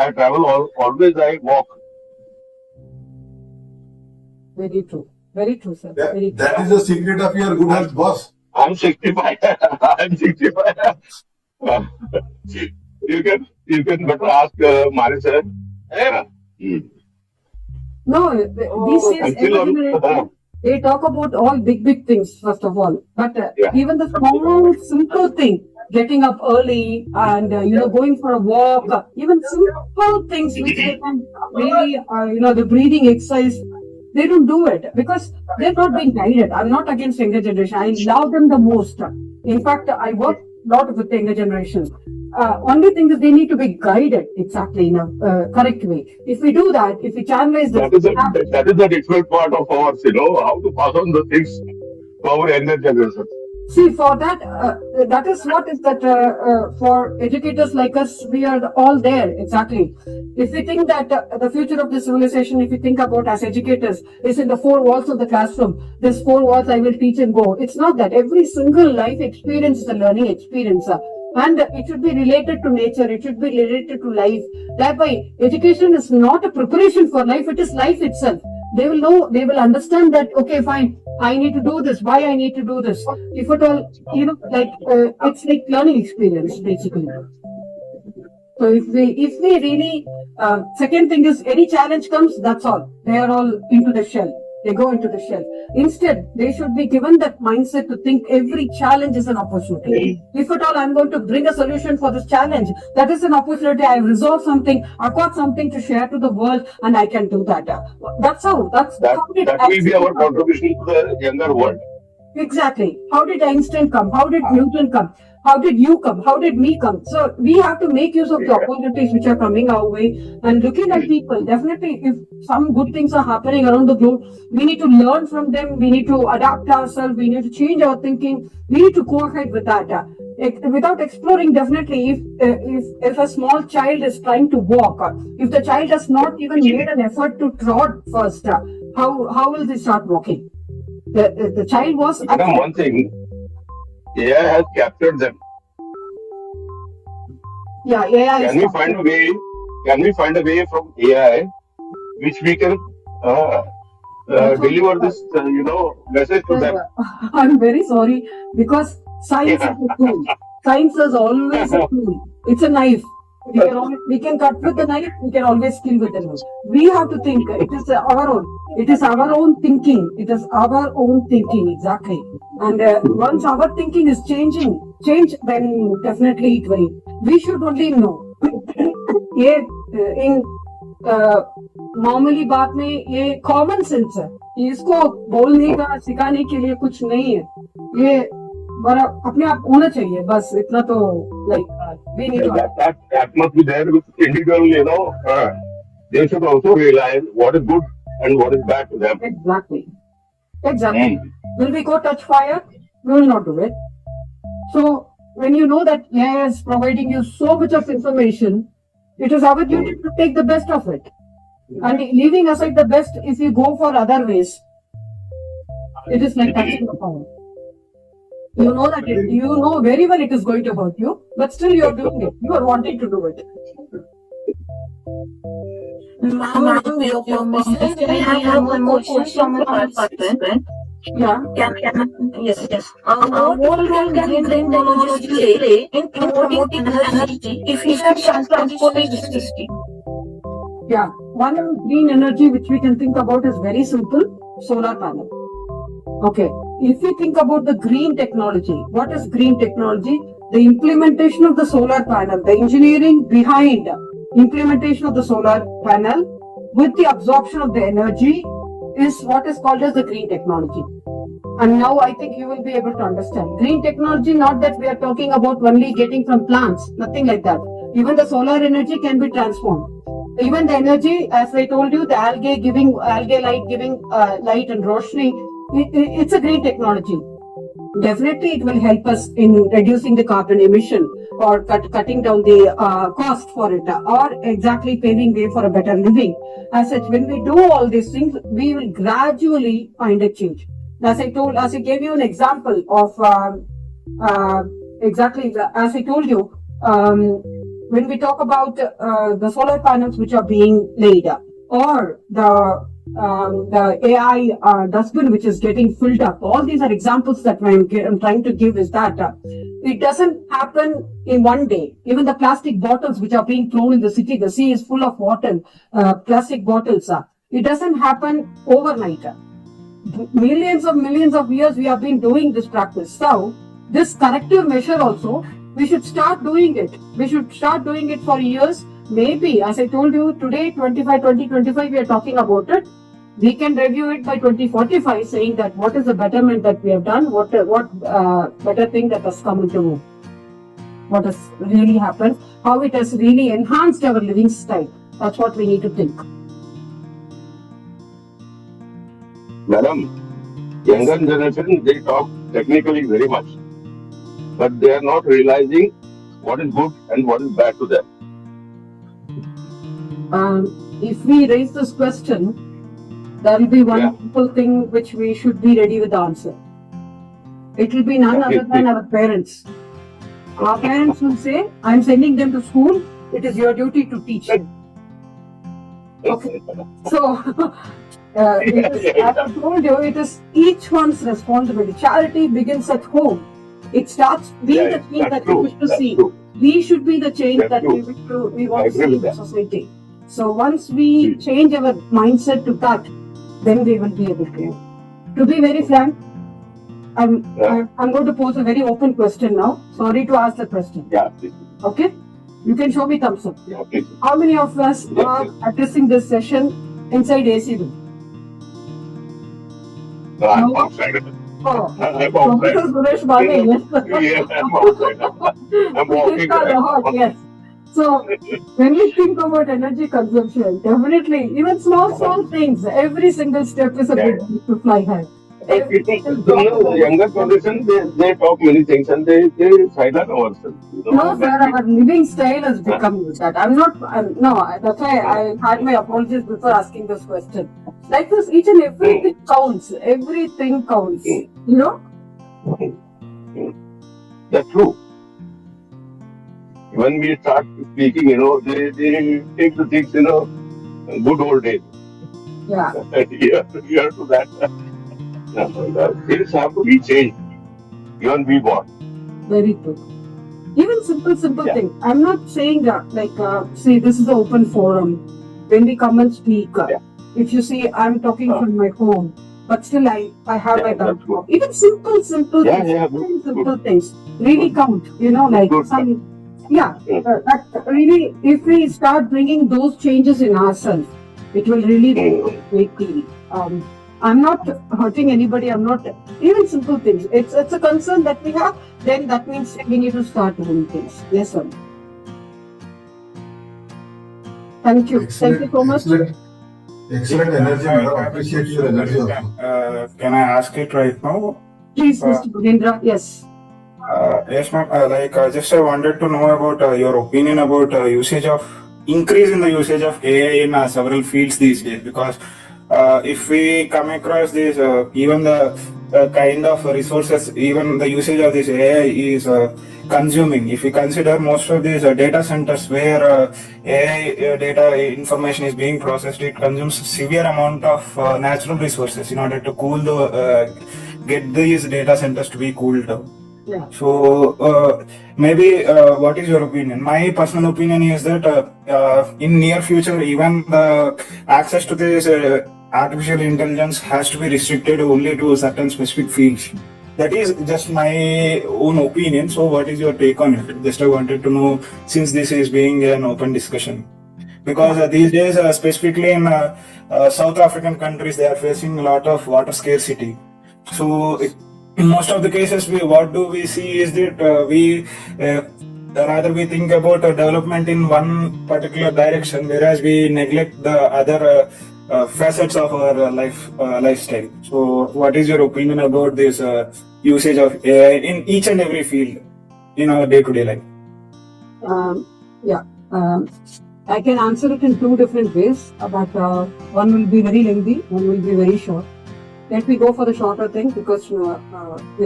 I travel always. I walk. Very true. Very true, sir. Very true. That is the secret of your good health, boss. I'm 65. I'm 65. You can better ask Mari sir. Yeah. No, these days, Until every generation, they talk about all big things, first of all. But Yeah. even the small, simple thing, getting up early and, going for a walk, even simple things which they can really, the breathing exercise, they don't do it because they're not being guided. I'm not against younger generation. I love them the most. In fact, I work a lot with the younger generation. Only thing is they need to be guided exactly in a correct way. If we do that, if we channelize this, that is the difficult part of ours, how to pass on the things to our younger generation. see, for that, that is what is that for educators like us, we are all there exactly. If we think that the future of the civilization, if we think about as educators, is in the four walls of the classroom. This four walls I will teach and go. It's not that. Every single life experience is a learning experience. And it should be related to nature, it should be related to life. Thereby, education is not a preparation for life, it is life itself. They will know, they will understand that, okay, fine, I need to do this, why I need to do this. If at all, it's like learning experience, basically. So if we really, second thing is any challenge comes, that's all. They are all into the shell. They go into the shell. Instead, they should be given that mindset to think every challenge is an opportunity. If at all I'm going to bring a solution for this challenge, that is an opportunity. I've resolved something, I've got something to share to the world, and I can do that. That's how. That will be our contribution to the younger world. Exactly. How did Einstein come? How did Newton come? How did you come? How did me come? So we have to make use of the opportunities which are coming our way and looking at people. Definitely, if some good things are happening around the globe, we need to learn from them. We need to adapt ourselves. We need to change our thinking. We need to go ahead with that. Without exploring, definitely, if a small child is trying to walk, if the child has not even made an effort to trot first, how will they start walking? The child was. One thing, AI has captured them. Yeah, AI. Can we find a way? Can we find a way from AI which we can deliver this, message to them? I'm very sorry because science is a tool. Science is always a tool. It's a knife. We can cut with the knife. We can always kill with the knife. We have to think. It is our own. It is our own thinking. It is our own thinking exactly. And once our thinking is change, then definitely it will. We should only know. ये in मामूली बात में ये common sense है. इसको बोलने का सिखाने के लिए कुछ नहीं है. ये बड़ा अपने आप होना चाहिए. बस इतना तो we need to. That must be there with individual. They should also realize what is good and what is bad to them. Exactly. Will we go touch fire? We will not do it. So when you know that AI is providing you so much of information, it is our duty to take the best of it. And leaving aside the best, if you go for other ways, it is like touching the fire. You know that you know very well it is going to hurt you, but still you are doing it. You are wanting to do it. Ma'am, with your permission, I have one more question from a participant. Yeah. Yes. What role can green technology play in promoting energy efficient transportation system? Yeah. One green energy which we can think about is very simple: solar panel. Okay. If we think about the green technology, what is green technology? The implementation of the solar panel, the engineering behind implementation of the solar panel with the absorption of the energy is what is called as the green technology. And now I think you will be able to understand. Green technology, not that we are talking about only getting from plants, nothing like that. Even the solar energy can be transformed. Even the energy, as I told you, the algae light giving light and roshni, it's a green technology. Definitely it will help us in reducing the carbon emission or cutting down the cost for it, or exactly paving way for a better living. As such, when we do all these things, we will gradually find a change. As I gave you an example of exactly as I told you, when we talk about the solar panels which are being laid, or the AI dustbin which is getting filled up, all these are examples that I'm trying to give is that it doesn't happen in one day. Even the plastic bottles which are being thrown in the city, the sea is full of water, plastic bottles. It doesn't happen overnight. Millions of years we have been doing this practice. So this corrective measure also, we should start doing it. We should start doing it for years. Maybe, as I told you today, 2025, we are talking about it. We can review it by 2045, saying that what is the betterment that we have done, what better thing that has come into, what has really happened, how it has really enhanced our living style. That's what we need to think. Madam, younger generation, they talk technically very much, but they are not realizing what is good and what is bad to them. If we raise this question, there will be one simple thing which we should be ready with the answer. It will be none other than our parents. Our parents will say, I'm sending them to school, it is your duty to teach. Okay. So, as I told you, it is each one's responsibility. Charity begins at home. It starts being the change that we wish to see. We should be the change that we want to see in the society. So once we change our mindset to that, then we will be able to. To be very frank, I'm going to pose a very open question now. Sorry to ask the question. Yeah, please. Okay? You can show me thumbs up. Yeah, please. How many of us are addressing this session inside AC room? No, I'm No? outside. Oh, I'm Professor outside. Suresh Bhave, yes. Yes, I'm outside. I'm walking. It's not hot, yes. So, when we think about energy consumption, definitely, even small things, every single step is a big leap to fly high. The younger generation, they talk many things and they silence ourselves. No, sir, our living style has become that. That's why I had my apologies before asking this question. Like this, each and everything counts. Everything counts. You know? That's true. When we start speaking, they take the things, good old days. Yeah. Here to that. Things have to be changed. Even we want. Very true. Even simple thing. I'm not saying see, this is an open forum. When we come and speak, if you see, I'm talking from my home, but still I have my background. Even simple things. Simple things really count. That really, if we start bringing those changes in ourselves, it will really make the. I'm not hurting anybody. I'm not even simple things. It's a concern that we have. Then that means we need to start doing things. Yes, sir. Thank you. Thank you so much. Excellent energy, madam. Appreciate your energy also. Can I ask it right now? Please, Mr. Gurendra. Yes. Yes, ma'am. Just I wanted to know about your opinion about increase in the usage of AI in several fields these days. Because if we come across this, even the kind of resources, even the usage of this AI is consuming. If we consider most of these data centers where AI data information is being processed, it consumes severe amount of natural resources in order to cool get these data centers to be cooled down. Yeah. So maybe what is your opinion? My personal opinion is that in near future, even the access to this artificial intelligence has to be restricted only to certain specific fields. That is just my own opinion. So what is your take on it? Just I wanted to know, since this is being an open discussion. Because these days, specifically in South African countries, they are facing a lot of water scarcity. So in most of the cases, what do we see is that rather we think about development in one particular direction, whereas we neglect the other facets of our lifestyle. So what is your opinion about this usage of AI in each and every field in our day-to-day life? I can answer it in two different ways, but one will be very lengthy, one will be very short. Let me go for the shorter thing because we're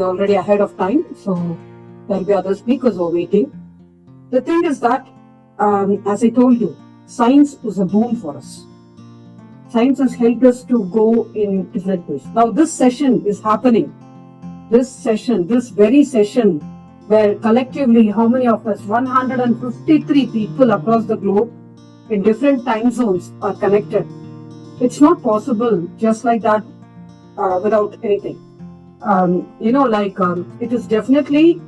already ahead of time, so there will be other speakers who are waiting. The thing is that as I told you, science is a boon for us. Science has helped us to go in different ways. Now this session is happening. This very session, where collectively, how many of us, 153 people across the globe in different time zones are connected. It's not possible just like that without anything. It is definitely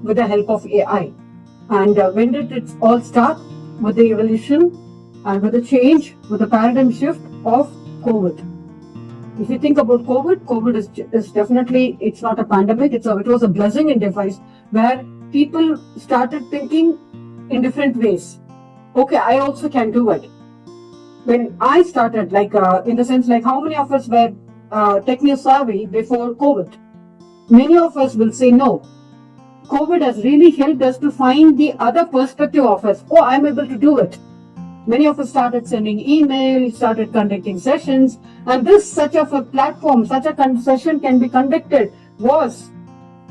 with the help of AI. And when did it all start? With the evolution and with the change, with the paradigm shift of COVID. If you think about COVID is definitely, it's not a pandemic, it was a blessing in disguise, where people started thinking in different ways. Okay, I also can do it. When I started, in the sense, how many of us were technically savvy before COVID? Many of us will say no. COVID has really helped us to find the other perspective of us. Oh, I'm able to do it. Many of us started sending emails, started conducting sessions, and this such of a platform, such a session can be conducted was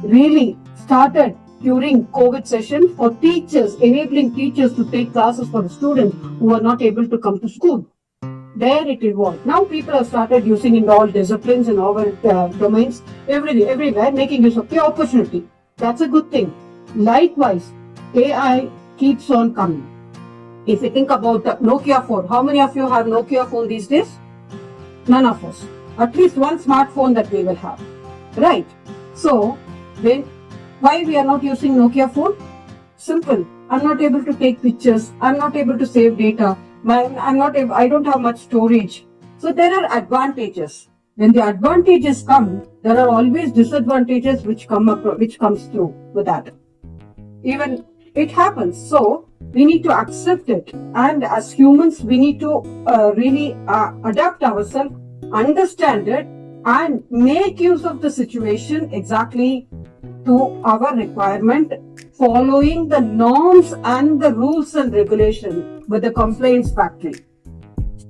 really started during COVID session for teachers, enabling teachers to take classes for the students who are not able to come to school. There it evolved. Now people have started using in all disciplines, in all domains, everywhere, making use of the opportunity. That's a good thing. Likewise, AI keeps on coming. If you think about the Nokia phone, how many of you have Nokia phone these days? None of us. At least one smartphone that we will have. Right? So, why we are not using Nokia phone? Simple. I'm not able to take pictures. I'm not able to save data. I don't have much storage. So there are advantages. When the advantages come, there are always disadvantages which comes through with that. Even it happens. So we need to accept it. And as humans, we need to really adapt ourselves, understand it, and make use of the situation exactly to our requirement, following the norms and the rules and regulation with the compliance factory.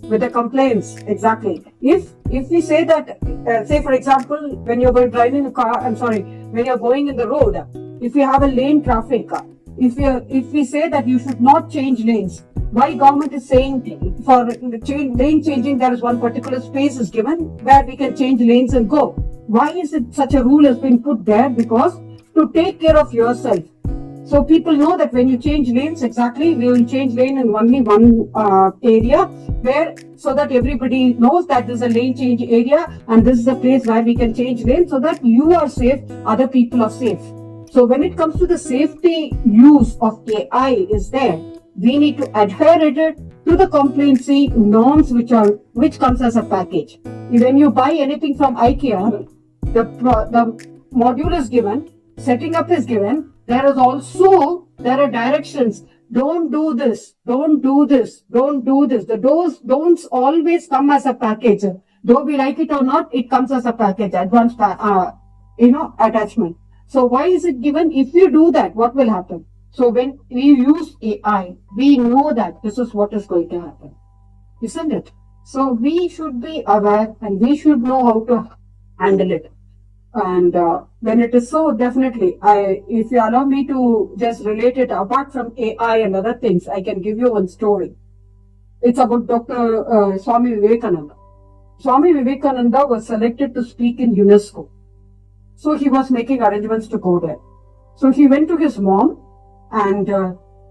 With the compliance, exactly. If we say that, say for example, when you're driving a car, when you're going in the road, if you have a lane traffic, if we say that you should not change lanes, why government is saying for lane changing there is one particular space is given where we can change lanes and go. Why is it such a rule has been put there? Because to take care of yourself. So people know that when you change lanes, exactly, we will change lane in only one area so that everybody knows that this is a lane change area and this is a place where we can change lane so that you are safe, other people are safe. So when it comes to the safety use of AI is there, we need to adhere it to the compliancy norms which comes as a package. When you buy anything from IKEA, the module is given, setting up is given. There are directions. Don't do this. Don't do this. Don't do this. The don'ts always come as a package. Though we like it or not, it comes as a package, advanced, attachment. So why is it given? If you do that, what will happen? So when we use AI, we know that this is what is going to happen. Isn't it? So we should be aware and we should know how to handle it. And when it is so, definitely, if you allow me to just relate it apart from AI and other things, I can give you one story. It's about Dr. Swami Vivekananda. Swami Vivekananda was selected to speak in UNESCO. So he was making arrangements to go there. So he went to his mom and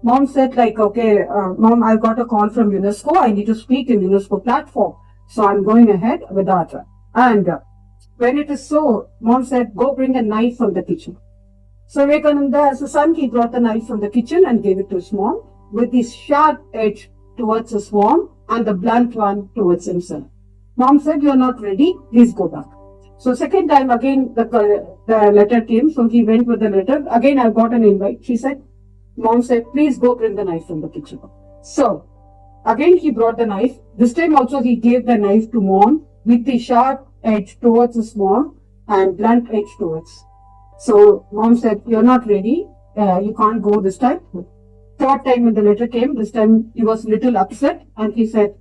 mom said okay, mom, I got a call from UNESCO. I need to speak in UNESCO platform. So I'm going ahead with that. And when it is so, mom said, go bring a knife from the kitchen. So Vivekananda, as a son, he brought the knife from the kitchen and gave it to his mom with the sharp edge towards his mom and the blunt one towards himself. Mom said, you're not ready, please go back. So second time again the letter came, so he went with the letter. Again I got an invite. Mom said, please go bring the knife from the kitchen. So again he brought the knife. This time also he gave the knife to mom with the sharp edge towards his mom and blunt edge towards. So mom said, you're not ready, you can't go this time. Third time when the letter came, this time he was little upset and he said,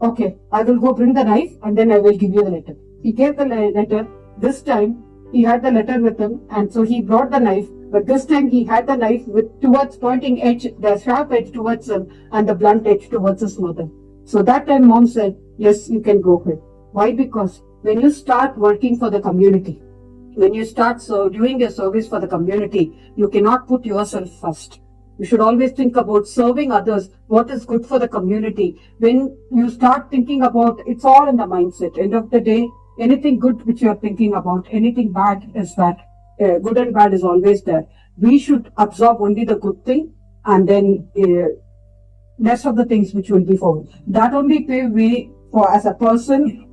okay, I will go bring the knife and then I will give you the letter. He gave the letter. This time he had the letter with him and so he brought the knife But this time he had the knife with towards pointing edge, the sharp edge towards him and the blunt edge towards his mother. So that time mom said, yes, you can go ahead. Why? Because when you start working for the community, when you start doing a service for the community, you cannot put yourself first. You should always think about serving others, what is good for the community. When you start thinking about, it's all in the mindset. End of the day, anything good which you are thinking about, anything bad is that. Good and bad is always there. We should absorb only the good thing and then rest of the things which will be forward. That only pave way for as a person,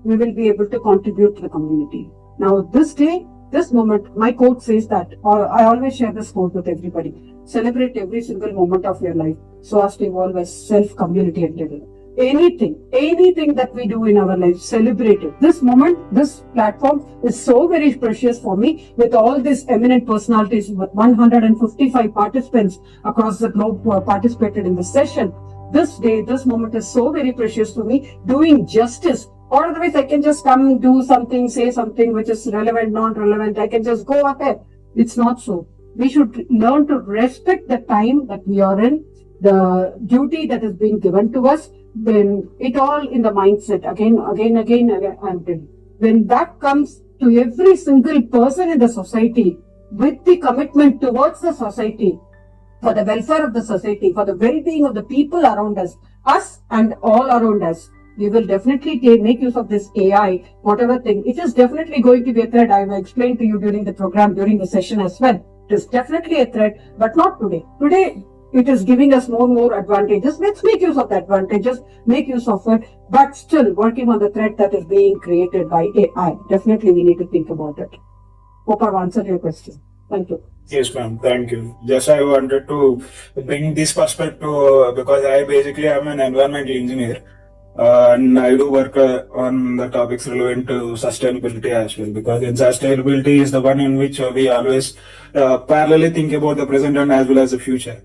we will be able to contribute to the community. Now this day, this moment, my quote says that, or I always share this quote with everybody, celebrate every single moment of your life so as to evolve as self-community endeavor. Anything that we do in our life, celebrate it. This moment, this platform is so very precious for me with all these eminent personalities, with 155 participants across the globe who have participated in this session. This day, this moment is so very precious for me, doing justice. Or otherwise, I can just come, do something, say something which is relevant, non-relevant. I can just go ahead. It's not so. We should learn to respect the time that we are in, the duty that is being given to us. Then it all in the mindset again. And when that comes to every single person in the society with the commitment towards the society, for the welfare of the society, for the well-being of the people around us and all around us, we will definitely make use of this AI, whatever thing. It is definitely going to be a threat. I will explain to you during the program, during the session as well. It is definitely a threat, but not today. Today, it is giving us more advantages. Let's make use of the advantages, make use of it, but still working on the threat that is being created by AI. Definitely we need to think about it. Hope I've answered your question. Thank you. Yes, ma'am. Thank you. Just I wanted to bring this perspective because I basically am an environmental engineer. And I do work on the topics relevant to sustainability as well, because in sustainability is the one in which we always parallelly think about the present and as well as the future.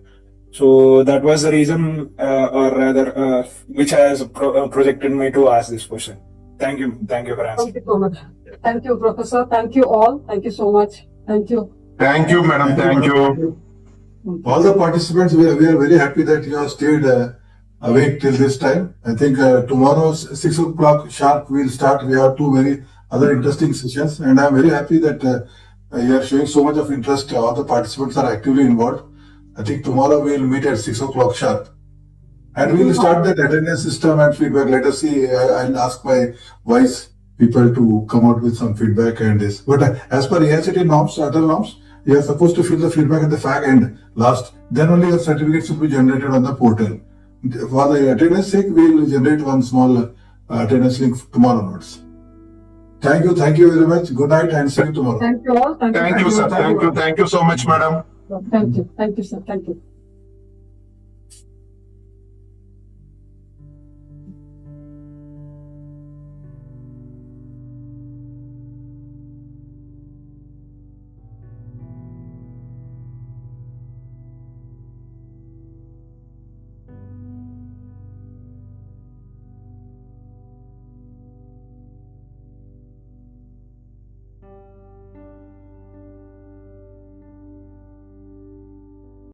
So that was the reason, or rather, which has projected me to ask this question. Thank you for answering. Thank you so much. Thank you, Professor. Thank you all. Thank you so much. Thank you. Thank you, madam. Thank you. All the participants, we are very happy that you have stayed awake till this time. I think tomorrow 6 o'clock sharp we'll start. We have two very other interesting sessions, and I'm very happy that you are showing so much of interest. All the participants are actively involved. I think tomorrow we'll meet at 6 o'clock sharp, and we'll start that attendance system and feedback. Let us see. I'll ask my vice people to come out with some feedback and this. But as per AICTE norms, other norms, you are supposed to fill the feedback at the fag end last. Then only your certificates will be generated on the portal. For the attendance sake, we will generate one small attendance link tomorrow notes. Thank you very much. Good night and see you tomorrow. Thank you all. Thank you, sir. Thank you so much, madam. Thank you, sir. Thank you.